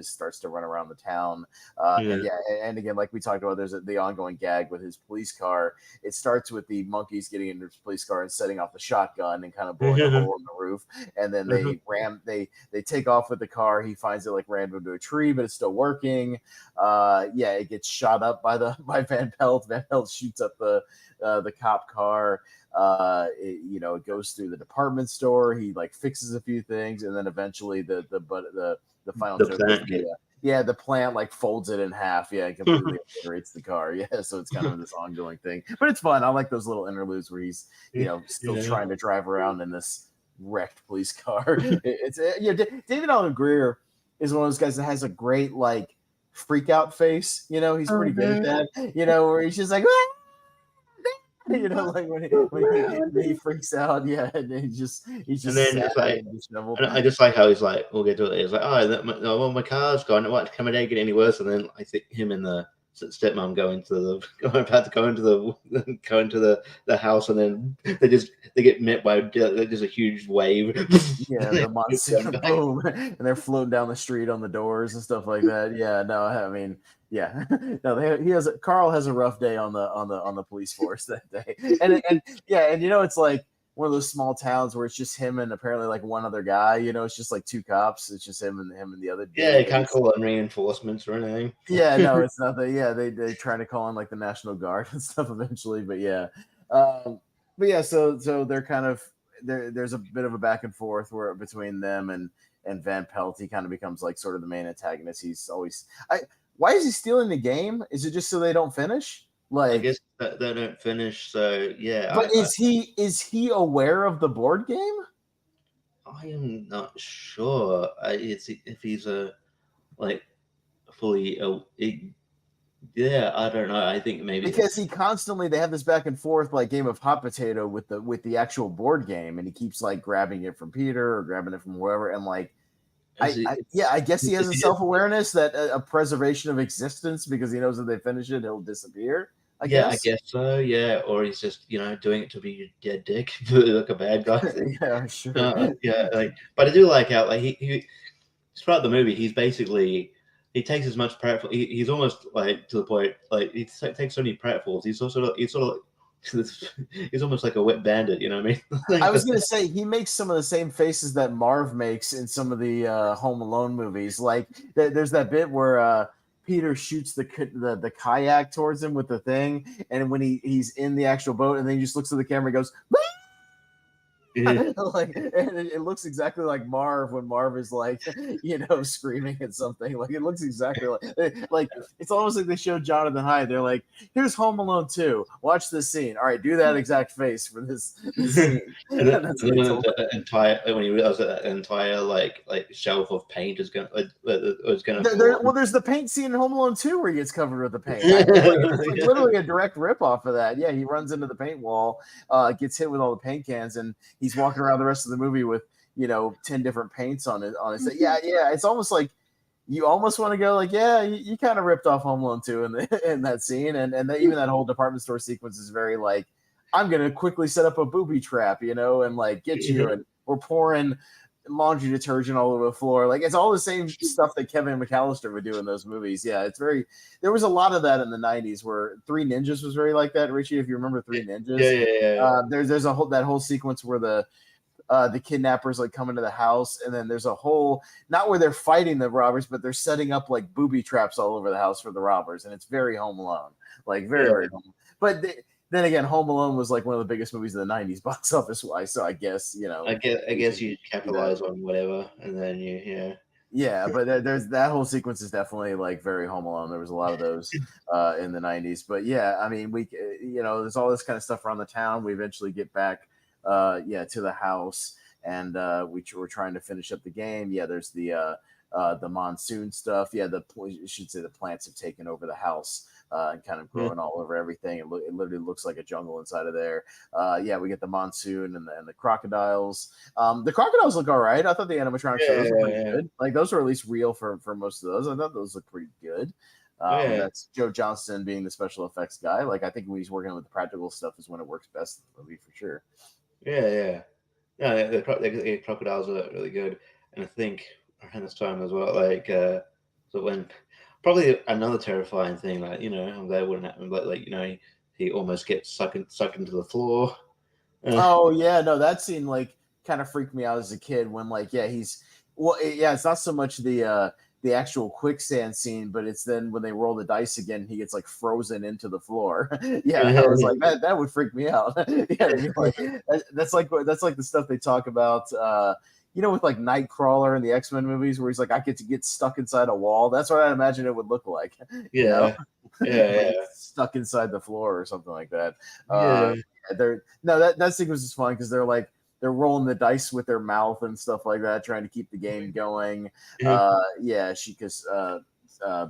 starts to run around the town. And again, like we talked about, there's the ongoing gag with his police car. It starts with the monkeys getting into his police car and setting off the shotgun and kind of blowing a hole in the roof, and then they take off with the car. He finds it like rammed into a tree, but it's still working. It gets shot up by Van Pelt. Van Pelt shoots up the cop car. It goes through the department store. He like fixes a few things, and then eventually the final joke the plant like folds it in half. And completely obliterates the car. So it's kind of this ongoing thing, but it's fun. I like those little interludes where he's still trying to drive around in this wrecked police car. David Allen Greer is one of those guys that has a great like freak out face. He's pretty good at that. Where he's just like. Like when he freaks out, yeah, and he's just And then sad it's like, and disheveled. and I just like how he's like, we'll get to it. He's like, well, my car's gone. What? Can my day get any worse? And then I think him and the stepmom go into the house, and then they get met by just a huge wave. Yeah, the monsoon, boom, and they're floating down the street on the doors and stuff like that. Yeah, no, I mean, yeah, no, Carl has a rough day on the police force that day, and yeah, and it's like one of those small towns where it's just him and apparently like one other guy. It's just like two cops. It's just him and the other dude. Yeah, you can't call it reinforcements or anything. Yeah, no, it's nothing. Yeah, they try to call in like the National Guard and stuff eventually, but yeah, so they're kind of there's a bit of a back and forth where between them and Van Pelt. He kind of becomes like sort of the main antagonist. He's always why is he stealing the game? Is it just so they don't finish? Like, I guess that they don't finish. So yeah, but is he aware of the board game? I am not sure. If he's a like fully. Yeah, I don't know. I think maybe because he constantly they have this back and forth like game of hot potato with the actual board game, and he keeps like grabbing it from Peter or grabbing it from wherever, and like I guess he has a self-awareness that a preservation of existence because he knows if they finish it, he'll disappear. I guess so. Yeah, or he's just doing it to be a dead dick, like a bad guy. Yeah, sure. But I do like how like he throughout the movie he's basically. He takes as much pratfall. He's almost like to the point. Like he takes so many pratfalls. He's almost like a wet bandit. You know what I mean? I was gonna say he makes some of the same faces that Marv makes in some of the Home Alone movies. Like there's that bit where Peter shoots the kayak towards him with the thing, and when he's in the actual boat, and then he just looks at the camera and goes. Like, and it looks exactly like Marv when Marv is like, screaming at something. Like it looks exactly like it's almost like they showed Jonathan Hyde. They're like, "Here's Home Alone 2. Watch this scene. All right, do that exact face for this scene." And then the entire when he realized that entire like shelf of paint is gonna well, there's the paint scene in Home Alone 2 where he gets covered with the paint. It's like literally a direct rip off of that. Yeah, he runs into the paint wall, gets hit with all the paint cans, and he's walking around the rest of the movie with 10 different paints on it. Yeah, it's almost like you almost want to go like, yeah, you kind of ripped off Home Alone 2 in that scene, and even that whole department store sequence is very like, I'm gonna quickly set up a booby trap, and like get you, and we're pouring laundry detergent all over the floor. Like it's all the same stuff that Kevin McAllister would do in those movies. Yeah, it's very. There was a lot of that in the '90s where Three Ninjas was very like that. Richie, if you remember Three Ninjas, yeah. There's that whole sequence where the kidnappers like come into the house, and then there's a whole not where they're fighting the robbers, but they're setting up like booby traps all over the house for the robbers, and it's very Home Alone, like very Home. But then again, Home Alone was like one of the biggest movies in the '90s box office wise, so I guess I guess you capitalize on whatever, and then Yeah, but there's that whole sequence is definitely like very Home Alone. There was a lot of those in the '90s, but yeah, I mean, we there's all this kind of stuff around the town. We eventually get back to the house, and we're trying to finish up the game. Yeah, there's the monsoon stuff. Yeah, you should say the plants have taken over the house and kind of growing all over everything. It literally looks like a jungle inside of there. We get the monsoon and the crocodiles. The crocodiles look all right. I thought the animatronics look pretty good. Like those are at least real for most of those. I thought those look pretty good. That's Joe Johnston being the special effects guy. Like I think when he's working with the practical stuff is when it works best in the movie for sure. Yeah. The crocodiles are really good, and I think around this time as well, like so when probably another terrifying thing, like I'm glad it wouldn't happen, but like he almost gets sucked into the floor. Oh yeah, no, that scene like kind of freaked me out as a kid when it's not so much the actual quicksand scene, but it's then when they roll the dice again, he gets like frozen into the floor. I was like that would freak me out. That's like the stuff they talk about with like Nightcrawler in the X-Men movies where he's like, I get to get stuck inside a wall. That's what I imagine it would look like. Like stuck inside the floor or something like that. That sequence is fun because they're rolling the dice with their mouth and stuff like that, trying to keep the game going.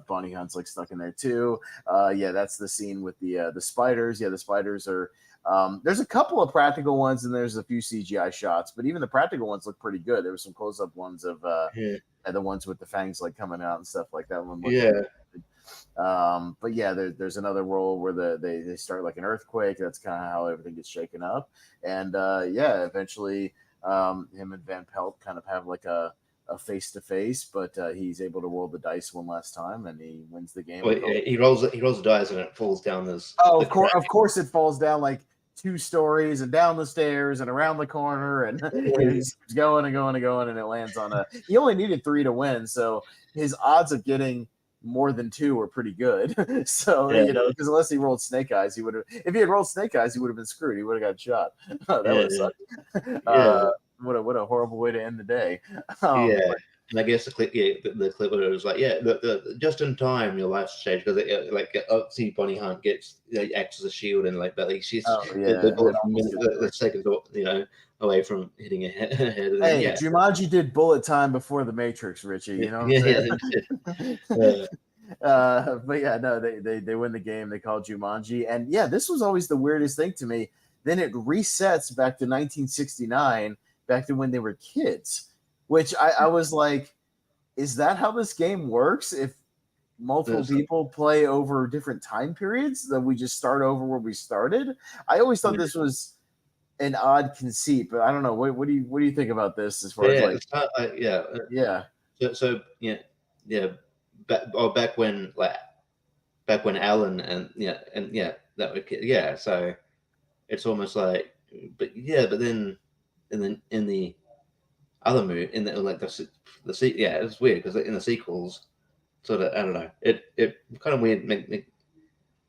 Bunny Hunt's like stuck in there too. Yeah, that's the scene with the spiders. Yeah, the spiders are. There's a couple of practical ones and there's a few CGI shots, but even the practical ones look pretty good. There were some close-up ones of the ones with the fangs like coming out and stuff like that. One looked really good. But yeah, there's another role where they start like an earthquake. That's kind of how everything gets shaken up, and yeah, eventually him and Van Pelt kind of have like a face to face, but he's able to roll the dice one last time and he wins the game. Well, he rolls the dice and it falls down this. Oh, of course, it falls down like 2 stories and down the stairs and around the corner, and he's going and going and going, and it lands on a. He only needed 3 to win, so his odds of getting more than 2 were pretty good. So because unless he rolled snake eyes, he would have. If he had rolled snake eyes, he would have been screwed. He would have got shot. That would have sucked. What a horrible way to end the day. And I guess the clip was like, just in time your life's changed because see Bonnie Hunt acts as a shield and like but like she's the seconds away from hitting her head. Hey, Jumanji did bullet time before the Matrix, Richie. You know what I'm saying? But yeah, no, they win the game. They call Jumanji, and yeah, this was always the weirdest thing to me. Then it resets back to 1969, back to when they were kids. Which I was like, is that how this game works? If multiple people play over different time periods, that we just start over where we started? I always thought this was an odd conceit, but I don't know. What do you think about this as far as back when Alan that would so it's almost like but then in the other movie in it's weird because in the sequels sort of I don't know it kind of weird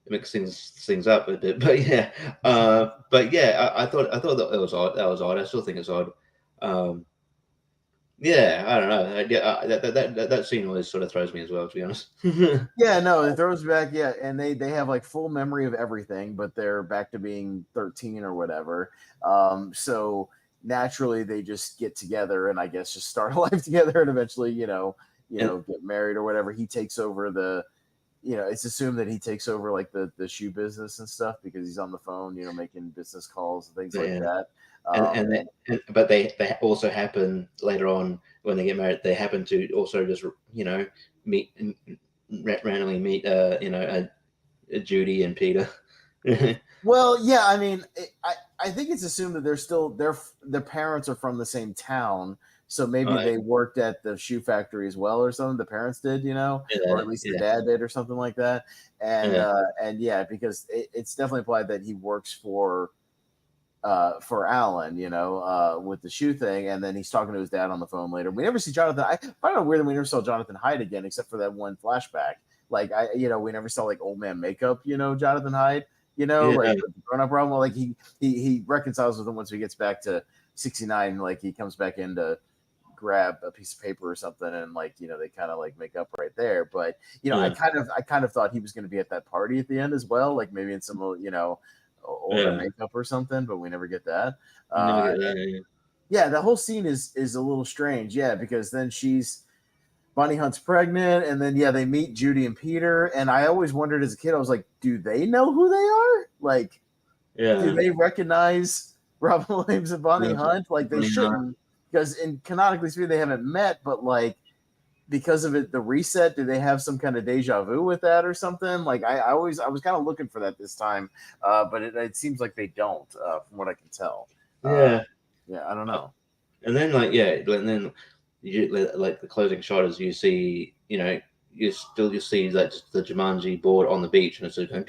mix things up a bit but I thought that it was odd I still think it's odd I don't know that scene always sort of throws me as well, to be honest. It throws back and they have like full memory of everything, but they're back to being 13 or whatever, so naturally they just get together and I guess just start a life together and eventually get married or whatever. He takes over it's assumed that he takes over like the shoe business and stuff because he's on the phone making business calls and things like that. But they also happen later on when they get married. They happen to also just randomly meet Judy and Peter. Well, yeah, I mean, I think it's assumed that their parents are from the same town, so maybe they worked at the shoe factory as well or something. The parents did, or at least the dad did or something like that. And because it's definitely implied that he works for Alan, with the shoe thing, and then he's talking to his dad on the phone later. We never see Jonathan. I find it weird that we never saw Jonathan Hyde again, except for that one flashback. Like we never saw like old man makeup, Jonathan Hyde. Like the grown-up problem. Like he reconciles with him once he gets back to 69. Like he comes back in to grab a piece of paper or something, and like they kind of like make up right there. But I kind of thought he was going to be at that party at the end as well, like maybe in some older makeup or something. But we never get that. The whole scene is a little strange. Yeah, because then Bonnie Hunt's pregnant, and then they meet Judy and Peter, and I always wondered as a kid, I was like, do they know who they are? Like, do they recognize Robin Williams and Bonnie Hunt? Like, they shouldn't, because canonically speaking, they haven't met, but like, because of the reset, do they have some kind of deja vu with that or something? Like, I was kind of looking for that this time, but it seems like they don't, from what I can tell. I don't know. And then you like the closing shot is you see you see like the Jumanji board on the beach and it's like and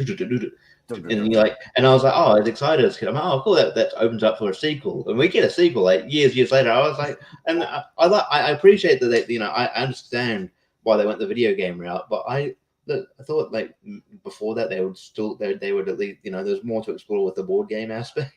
you're like, and I was like, oh, I was excited as a kid. I'm like, oh, cool, that opens up for a sequel, and we get a sequel like years later. I was like, and I appreciate that they, I understand why they went the video game route, but I thought like before that they would at least there's more to explore with the board game aspect.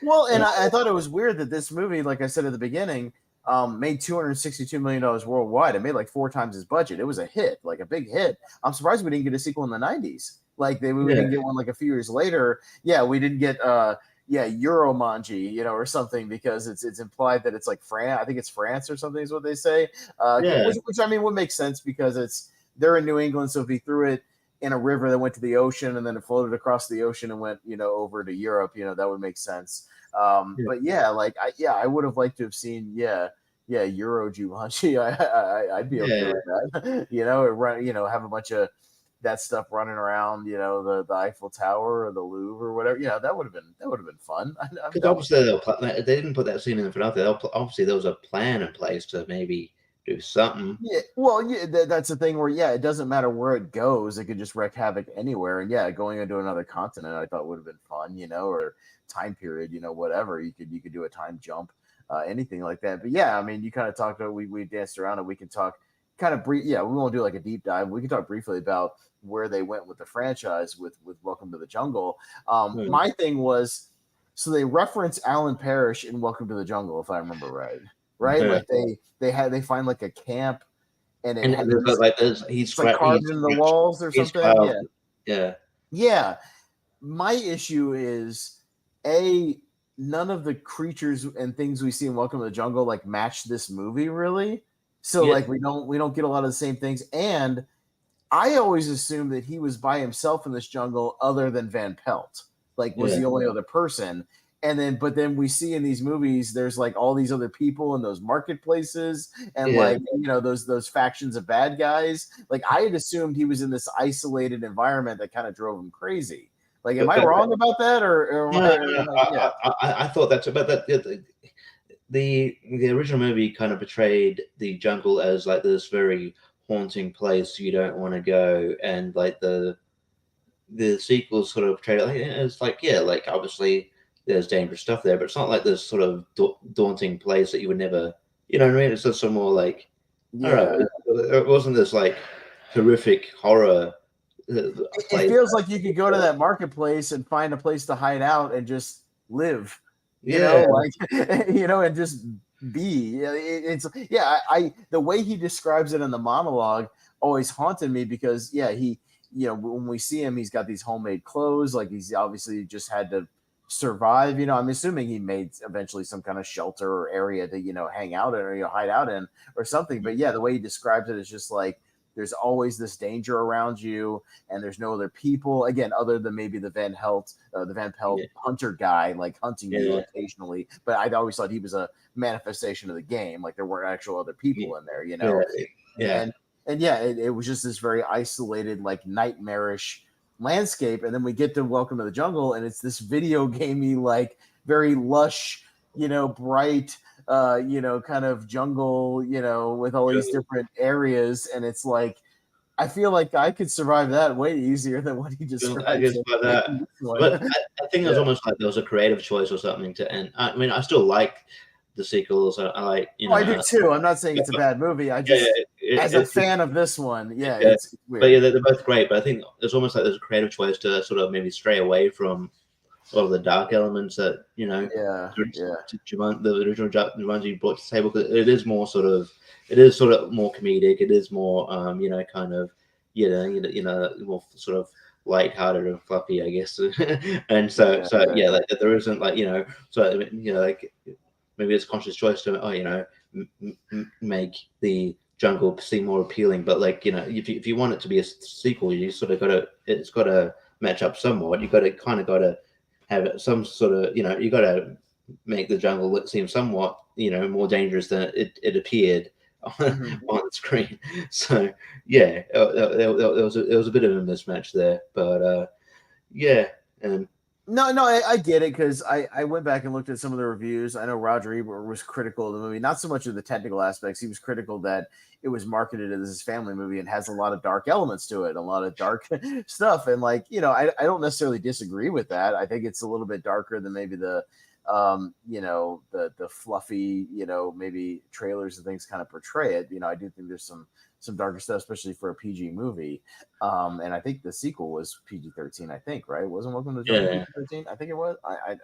Well, and I thought it was weird that this movie, like I said at the beginning, made $262 million worldwide. It made like 4 times his budget. It was a hit, like a big hit. I'm surprised we didn't get a sequel in the 90s. Like we didn't get one like a few years later. Yeah, we didn't get Euromanji, or something, because it's implied that it's like France. I think it's France or something is what they say. Which I mean would make sense because it's they're in New England, so if he threw it in a river that went to the ocean and then it floated across the ocean and went, over to Europe, that would make sense. But yeah, like I would have liked to have seen, Euro Jumanji. I'd be okay with that. Have a bunch of that stuff running around, the Eiffel Tower or the Louvre or whatever. That would have been fun. Because obviously they didn't put that scene in for nothing. Obviously there was a plan in place to maybe do something. Yeah, well, that's the thing where it doesn't matter where it goes; it could just wreak havoc anywhere. And going into another continent, I thought would have been fun, or time period, whatever. You could do a time jump, anything like that. But I mean, you kind of talked about we danced around it. We can talk kind of brief. Yeah, we won't do like a deep dive. We can talk briefly about where they went with the franchise with Welcome to the Jungle. My thing was, so they reference Alan Parrish in Welcome to the Jungle, if I remember right. Right, like they find like a camp, and he's like carved in the walls or something. Yeah. My issue is none of the creatures and things we see in Welcome to the Jungle like match this movie really. So like we don't get a lot of the same things, and I always assumed that he was by himself in this jungle, other than Van Pelt, like was the only other person. But then we see in these movies, there's like all these other people in those marketplaces and those factions of bad guys. Like I had assumed he was in this isolated environment that kind of drove him crazy. Like, am I wrong about that? I thought that's about that. The original movie kind of portrayed the jungle as like this very haunting place you don't want to go, and like the sequels sort of portrayed it as like obviously there's dangerous stuff there, but it's not like this sort of daunting place that you would never, you know what I mean? It's just some more like, I don't know, it wasn't this like horrific horror place. It feels like you could go to that marketplace and find a place to hide out and just live, and just be. The way he describes it in the monologue always haunted me because he, when we see him, he's got these homemade clothes, like he's obviously just had to survive. I'm assuming he made eventually some kind of shelter or area to hang out in or hide out in or something. But the way he describes it is just like there's always this danger around you, and there's no other people again other than maybe the Van Pelt hunter guy like hunting you occasionally. But I always thought he was a manifestation of the game, like there weren't actual other people in there, it was just this very isolated, like nightmarish landscape. And then we get to Welcome to the Jungle, and it's this video gamey, like very lush, bright, kind of jungle, with all these different areas. And it's like, I feel like I could survive that way easier than what he described. But I think it was almost like there was a creative choice or something to end. I mean, I still like the sequels. I like, I do too. I'm not saying it's a bad movie. I just, as a fan of this one, it's weird. But they're both great. But I think it's almost like there's a creative choice to sort of maybe stray away from a lot of the dark elements that the original Jumanji brought to the table. Because it is more sort of more comedic. It is more kind of more sort of lighthearted and fluffy, I guess. And like there isn't like like maybe it's a conscious choice to make the jungle seem more appealing. But like if you want it to be a sequel, you sort of it's got to match up somewhat. You got to have some sort of you got to make the jungle seem somewhat more dangerous than it appeared on screen. So there was a bit of a mismatch there, but and. No, I get it, because I went back and looked at some of the reviews. I know Roger Ebert was critical of the movie, not so much of the technical aspects. He was critical that it was marketed as this family movie and has a lot of dark elements to it, a lot of dark stuff. And like, I don't necessarily disagree with that. I think it's a little bit darker than maybe the fluffy, maybe trailers and things kind of portray it. I do think there's some darker stuff, especially for a PG movie. And I think the sequel was PG-13, I think, right? Wasn't Welcome to the Jungle PG-13? I think it was. I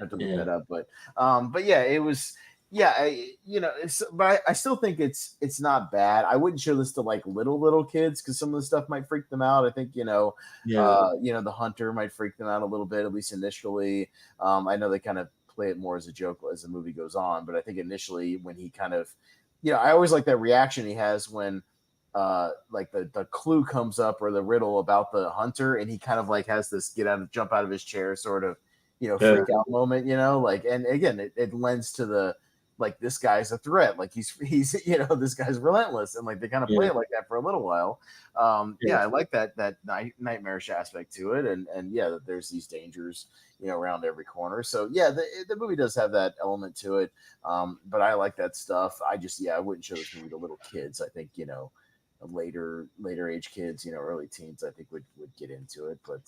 have to look that up. But it was, but I still think it's not bad. I wouldn't show this to like little kids, because some of the stuff might freak them out. I think, the hunter might freak them out a little bit, at least initially. I know they kind of play it more as a joke as the movie goes on, but I think initially when he kind of, I always like that reaction he has when like the clue comes up or the riddle about the hunter, and he kind of like has this jump out of his chair sort of, freak out moment, like, and again, it lends to the, like, this guy's a threat, like he's this guy's relentless, and like they kind of play it like that for a little while. I like that nightmarish aspect to it, and that there's these dangers around every corner. So the movie does have that element to it, but I like that stuff. I just I wouldn't show this movie to little kids. I think later age kids, early teens, I think would get into it, but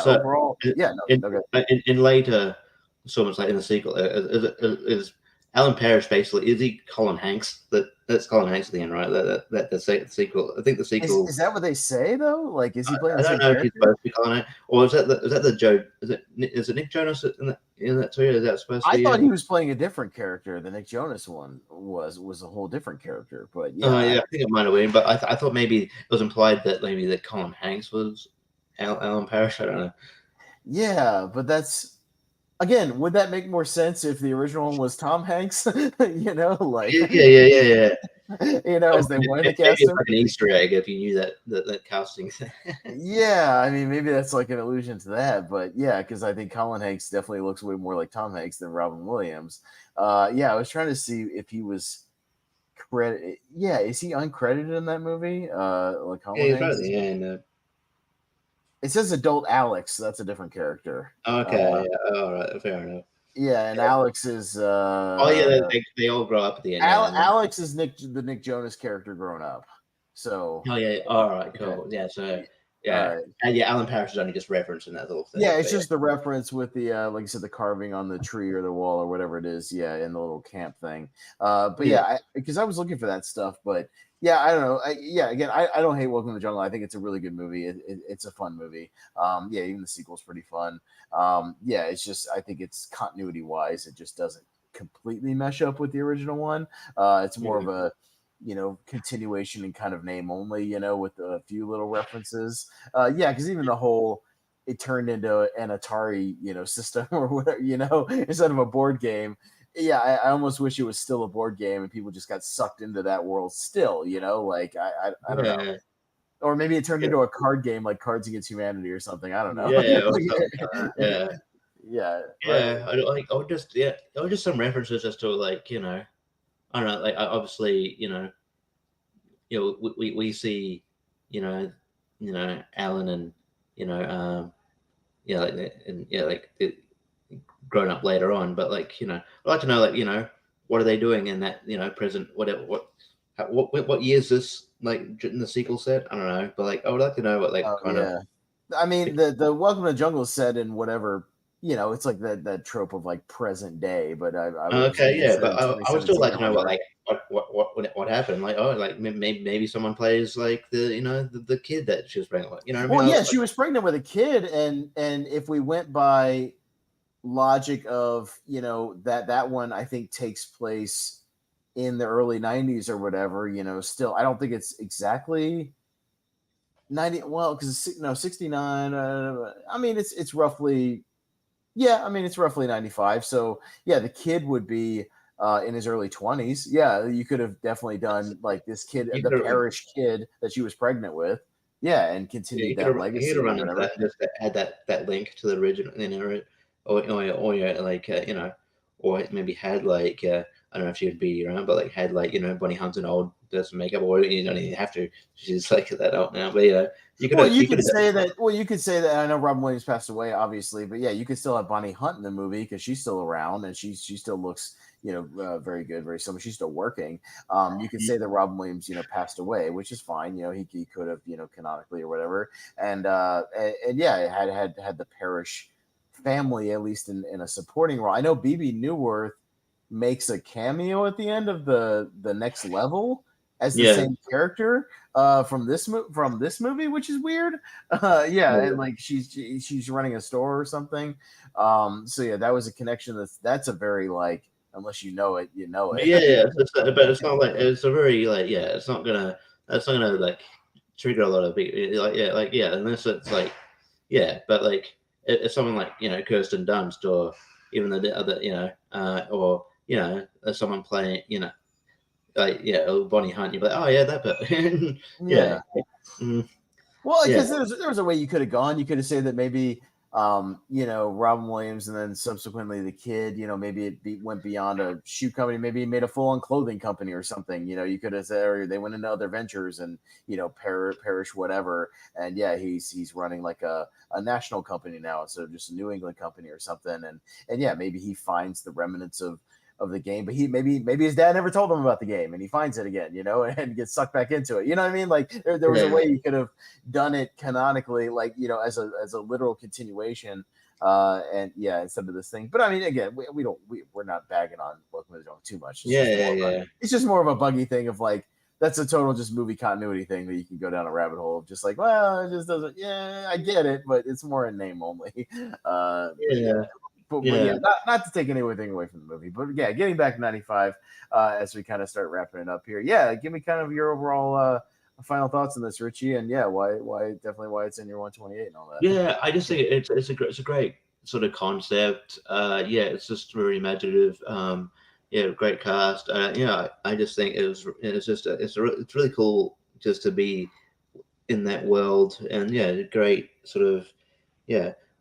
overall, in later, so much like in the sequel, is Alan Parrish basically, is he Colin Hanks? That's Colin Hanks at the end, right? That the sequel. I think the sequel. Is that what they say though? Like, is he playing? I don't know if he's supposed to be Colin Hanks, or is that the Joe? Is it Nick Jonas in that too? Is that supposed to be? I thought he was playing a different character. The Nick Jonas one was a whole different character, but I think it might have been. But I thought maybe it was implied that maybe that Colin Hanks was Alan Parrish. I don't know. Yeah, but that's. Again, would that make more sense if the original one was Tom Hanks? Like yeah. As they wanted to cast him. Like an Easter egg if you knew that casting. Yeah, I mean, maybe that's like an allusion to that, but because I think Colin Hanks definitely looks way more like Tom Hanks than Robin Williams. I was trying to see if he was credited. Yeah, is he uncredited in that movie? Like Colin Hanks. No. It says adult Alex, so that's a different character. Okay, all right, fair enough. Yeah, and Alex is. They all grow up at the end. Alex is the Nick Jonas character grown up. So. Oh yeah, all right, cool. Okay. Yeah, so right. And Alan Parrish is only just referencing that little thing. Yeah, it's just the reference with the like you said, the carving on the tree or the wall or whatever it is. Yeah, in the little camp thing. But because I was looking for that stuff, but. Yeah, I don't know. Again, I don't hate Welcome to the Jungle. I think it's a really good movie. It's a fun movie. Even the sequel's pretty fun. It's just I think it's continuity wise, it just doesn't completely mesh up with the original one. It's more of a continuation and kind of name only. With a few little references. Because even the whole it turned into an Atari system or whatever instead of a board game. Yeah, I almost wish it was still a board game and people just got sucked into that world still, like I don't know. Or maybe it turned into a card game like Cards Against Humanity or something. I don't know. Or just some references as to like, I don't know, like obviously, we see, Alan and, grown up later on, but like I'd like to know like what are they doing in that present what year is this like in the sequel set? I don't know, but like I would like to know what like of. I mean the Welcome to the Jungle is set in whatever it's like that trope of like present day, but I but I would still like to know what happened. Like maybe someone plays like the kid that she was pregnant with. She was pregnant with a kid, and if we went by logic of that one I think takes place in the early 90s or whatever, still I don't think it's exactly 90 because 69 I mean it's roughly it's roughly 95, so the kid would be in his early 20s. You could have definitely done like this kid, the Parrish kid that she was pregnant with, and continued that legacy or whatever. Just add that link to the original or maybe had like I don't know if she would be around, but like had like Bonnie Hunt and old does some makeup, or you don't even have to. She's like that out now, but you could. You could say that. Well, you could say that. I know Robin Williams passed away, obviously, but you could still have Bonnie Hunt in the movie because she's still around and she still looks very good, very similar. She's still working. You could say that Robin Williams passed away, which is fine. He could have canonically or whatever, and it had the Parrish family at least in a supporting role. I know Bebe Neuwirth makes a cameo at the end of the next level as the same character from this movie, which is weird. And like she's running a store or something. That was a connection. That's a very like unless you know it, you know it. But it's not like it's a very like it's not gonna like trigger a lot of people unless it's like but like if someone like Kirsten Dunst or even the other someone playing like Bonnie Hunt, you're like, oh yeah, that bit. Yeah. Mm, Well, yeah, because there was a way you could have gone. You could have said that maybe, Robin Williams and then subsequently the kid, maybe went beyond a shoe company. Maybe he made a full on clothing company or something. You could have said, or they went into other ventures and, perish whatever. And yeah, he's running like a national company now instead of just a New England company or something. And yeah, maybe he finds the remnants of the game, but he maybe his dad never told him about the game and he finds it again, and gets sucked back into it. You know what I mean? Like there was a way you could have done it canonically, like, as a literal continuation. And yeah, instead of this thing. But I mean, again, we're not bagging on Locomotive too much. It's just more of a buggy thing of like, that's a total just movie continuity thing that you can go down a rabbit hole of just like, well, it just doesn't. Yeah, I get it, but it's more in name only. But yeah, not to take anything away from the movie, but yeah, getting back to 95 as we kind of start wrapping it up here. Yeah, give me kind of your overall final thoughts on this, Richie, and yeah, why it's in your 128 and all that. Yeah, I just think it's a great sort of concept. It's just very imaginative. Great cast. I just think it's really cool just to be in that world, and great sort of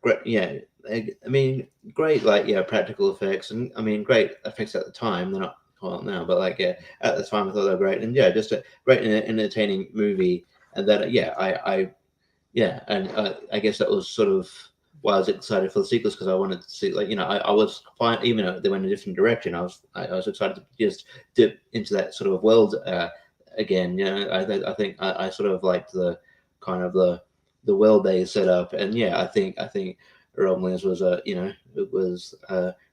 great. I mean, great, practical effects, and I mean, great effects at the time. They're not well now, but at the time I thought they were great, and just a great and entertaining movie. And that, I guess that was sort of why I was excited for the sequels, because I wanted to see, I was fine, even though they went in a different direction. I was excited to just dip into that sort of world again. I think I sort of liked the kind of the world they set up, and I think Robin Williams was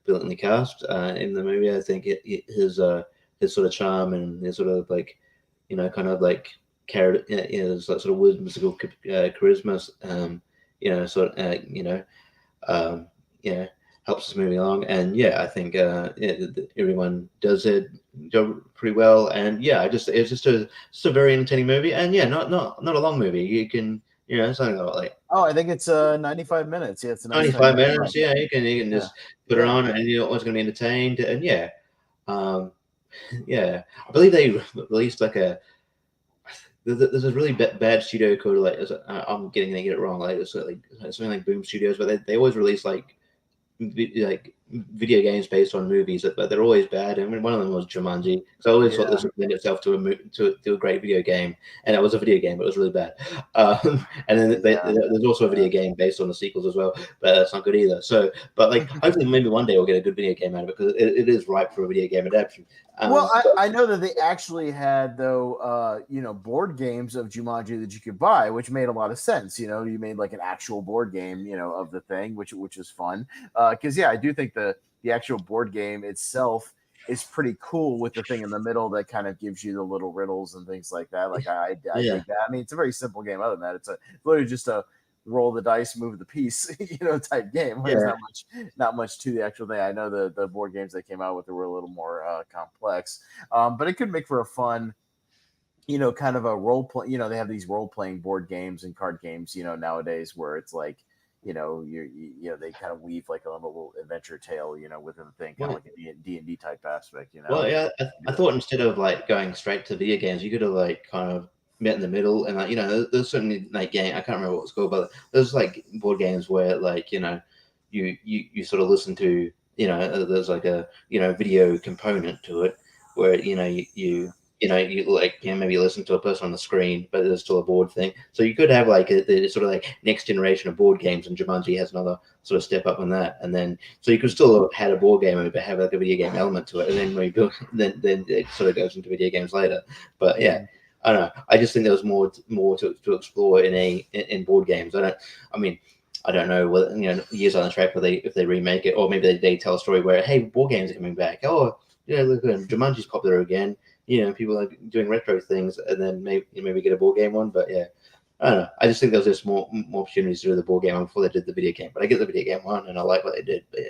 brilliantly cast in the movie. I think his sort of charm and his sort of kind of carried his sort of whimsical charisma, helps us moving along. And I think everyone does it pretty well. And it's just a very entertaining movie, and not a long movie. You can something like. Oh, I think it's 95 minutes. Yeah, it's 95 minutes. Yeah, you can just put it on, and you're always going to be entertained. And I believe they released there's a really bad studio called I'm getting it wrong. It's something like Boom Studios, but they always release video games based on movies, but they're always bad. I mean, one of them was Jumanji, because I always thought this would lend itself to a great video game, and it was a video game, but it was really bad. And then there's also a video game based on the sequels as well, but that's not good either. So, but hopefully maybe one day we'll get a good video game out of it, because it is ripe for a video game adaptation. I know that they actually had board games of Jumanji that you could buy, which made a lot of sense. You made an actual board game, of the thing, which is fun. Because I do think the actual board game itself is pretty cool, with the thing in the middle that kind of gives you the little riddles and things like that. I think that. I mean, it's a very simple game. Other than that, it's literally just a roll the dice, move the piece, type game. There's not much to the actual thing. I know the board games they came out with were a little more complex, but it could make for a fun, kind of a role play. They have these role playing board games and card games, nowadays, where it's they kind of weave a little adventure tale, within the thing, kind of like a D&D type aspect, Well, I thought instead of going straight to video games, you could have kind of met in the middle, and there's certainly game, I can't remember what it's called, but there's board games where you sort of listen to there's a video component to it, where you maybe listen to a person on the screen, but there's still a board thing. So you could have the sort of next generation of board games, and Jumanji has another sort of step up on that. And then so you could still have had a board game, but have a video game element to it, and then then it sort of goes into video games later. But I don't know. I just think there was more to explore in board games. I don't know whether years on the track, if they remake it, or maybe they tell a story where, hey, board games are coming back. Oh, look, Jumanji's popular again. People are doing retro things, and then maybe get a board game one. But I don't know. I just think there was just more opportunities to do the board game one before they did the video game. But I get the video game one, and I like what they did. But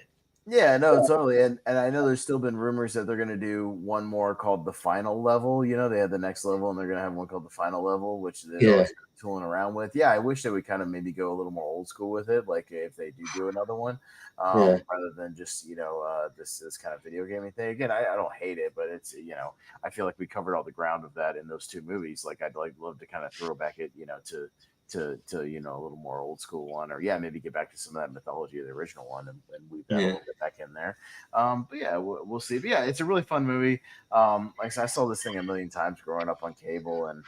Yeah, no, totally. And I know there's still been rumors that they're gonna do one more called the final level. You know, they had the next level and they're gonna have one called the final level, which they're Yeah, always tooling around with. Yeah, I wish they would kind of maybe go a little more old school with it, like if they do another one, yeah, rather than just this kind of video gaming thing. Again, I don't hate it, but it's I feel like we covered all the ground of that in those two movies. Like I'd love to kind of throw back it to a little more old school one, or yeah, maybe get back to some of that mythology of the original one and weave that a yeah. little bit back in there. But yeah, we'll see. But yeah, it's a really fun movie. Like I said, I saw this thing a million times growing up on cable, and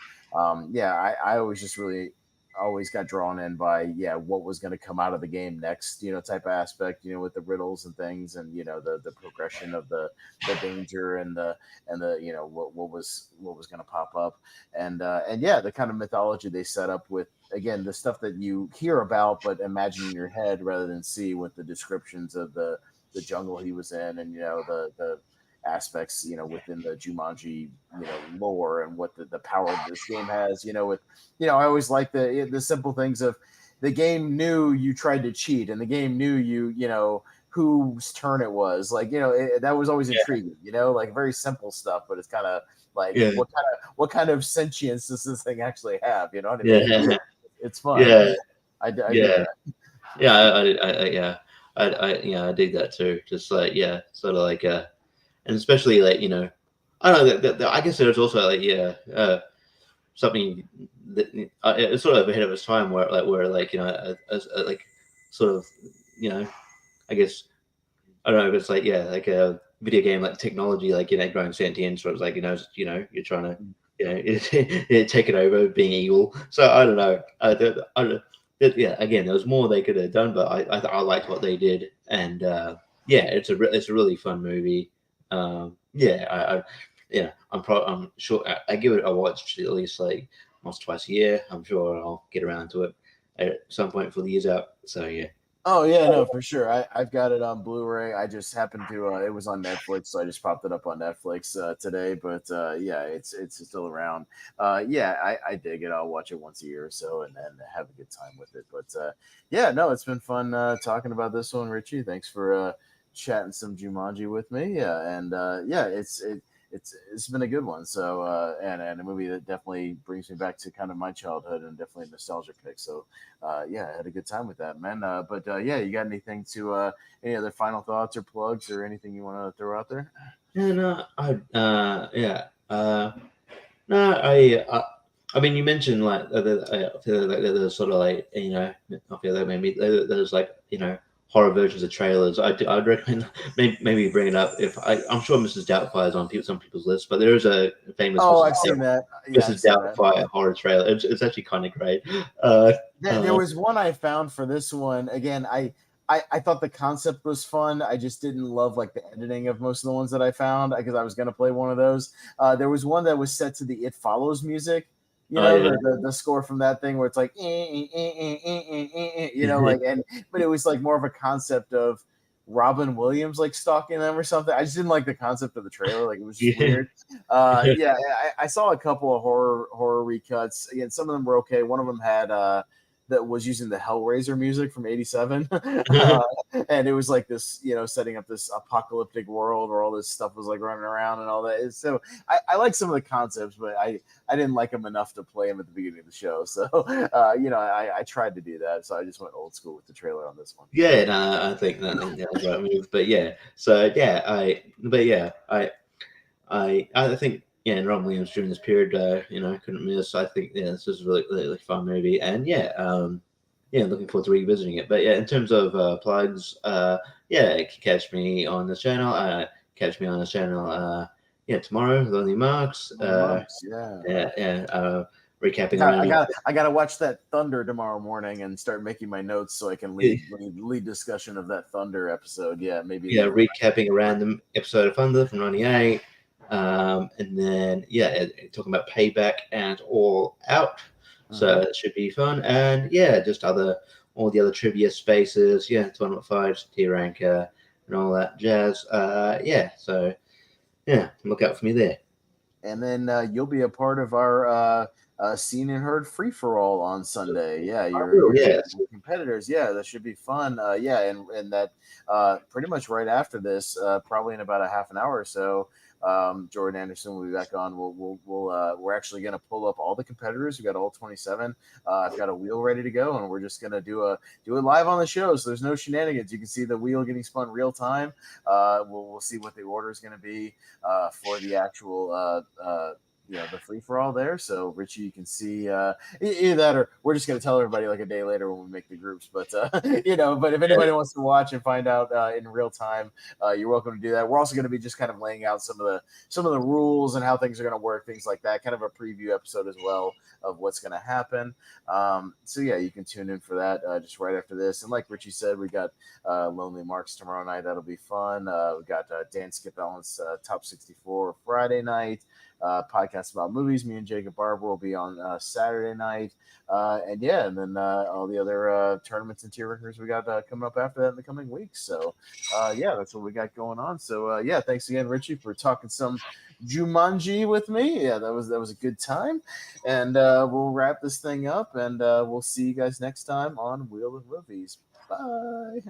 yeah, I always just really always got drawn in by what was going to come out of the game next, type of aspect, with the riddles and things, and the progression of the danger and the what was going to pop up, and yeah, the kind of mythology they set up with, again, the stuff that you hear about but imagine in your head rather than see, with the descriptions of the jungle he was in, and the aspects within the Jumanji lore, and what the power of this game has, with I always like the simple things of the game knew you tried to cheat, and the game knew whose turn it was, like that was always intriguing, like very simple stuff, but it's kind of like Yeah, what kind of sentience does this thing actually have, you know what I mean? yeah, It's fun. yeah, I dig yeah, that. yeah. Yeah, I dig that too. Just like sort of like and especially like I don't know that I guess there's also like something that it's sort of ahead of its time where like like sort of I guess I don't know if it's like like a video game like technology like growing sentient, so it's like you're trying to take it over being evil. So I don't know. Yeah, again, there was more they could have done, but I liked what they did, and it's a really fun movie. I'm sure I give it a watch at least like once twice a year. I'm sure I'll get around to it at some point for the years out. So yeah. Oh yeah, no, for sure. I've got it on Blu-ray. I just happened to it was on Netflix, so I just popped it up on Netflix today. But yeah, it's still around. Yeah, I dig it. I'll watch it once a year or so, and then have a good time with it. But yeah, no, it's been fun talking about this one, Richie. Thanks for chatting some Jumanji with me. Yeah, and yeah, it's been a good one. So and a movie that definitely brings me back to kind of my childhood, and definitely a nostalgia pick. So yeah, I had a good time with that, man. But yeah, you got anything to any other final thoughts or plugs or anything you want to throw out there? Yeah, no, no, I mean, you mentioned like I feel like there's sort of like I feel like maybe there's like horror versions of trailers. I'd recommend maybe bring it up if I'm sure Mrs. Doubtfire is on some people's list, but there is a famous Oh, I've seen that. Yeah, I've Mrs. seen that. Doubtfire horror trailer. It's actually kind of great. Uh, There uh, was one I found for this one. Again, I thought the concept was fun. I just didn't love like the editing of most of the ones that I found, because I was going to play one of those. There was one that was set to the It Follows music. oh yeah, The score from that thing where it's like, like, but it was like more of a concept of Robin Williams like stalking them or something. I just didn't like the concept of the trailer. Like, it was just yeah, weird. Yeah, I saw a couple of horror recuts. Again, some of them were okay. One of them had that was using the Hellraiser music from '87, and it was like this, setting up this apocalyptic world where all this stuff was like running around and all that. So I like some of the concepts, but I didn't like them enough to play them at the beginning of the show. So I tried to do that. So I just went old school with the trailer on this one. yeah. No, I think that was the right move. But yeah, so yeah, I think and Ron Williams during this period, couldn't miss. I think this is a really fun movie, and looking forward to revisiting it. But yeah, in terms of plugs, catch me on the channel. Tomorrow, Lonely Marks. Yeah. Recapping around. I gotta watch that Thunder tomorrow morning and start making my notes so I can lead discussion of that Thunder episode. Yeah, maybe. Yeah, recapping a random episode of Thunder from '98. And then talking about Payback and All Out, so it should be fun. And just all the other trivia spaces, tournament fights, tier ranker, and all that jazz. So look out for me there. and then you'll be a part of our Seen and Heard free for all on Sunday. Yeah, your competitors. Yeah, that should be fun. And that pretty much right after this, probably in about a half an hour or so. Jordan Anderson will be back on. We're actually going to pull up all the competitors. We got all 27. I've got a wheel ready to go, and we're just going to do it live on the show. So there's no shenanigans. You can see the wheel getting spun real time. We'll see what the order is going to be for the actual the free for all there. So Richie, you can see either that, or we're just going to tell everybody like a day later when we make the groups. But but if anybody wants to watch and find out in real time, you're welcome to do that. We're also going to be just kind of laying out some of the rules and how things are going to work, things like that. Kind of a preview episode as well of what's going to happen. So yeah, you can tune in for that just right after this. And like Richie said, we got Lonely Marks tomorrow night. That'll be fun. We got Dan Skip Allen's Top 64 Friday night. Podcast about movies. Me and Jacob Barber will be on Saturday night, and then all the other tournaments and tier rankers we got coming up after that in the coming weeks. So that's what we got going on. So thanks again, Richie, for talking some Jumanji with me. Yeah, that was a good time, and we'll wrap this thing up, and we'll see you guys next time on Wheel of Movies. Bye.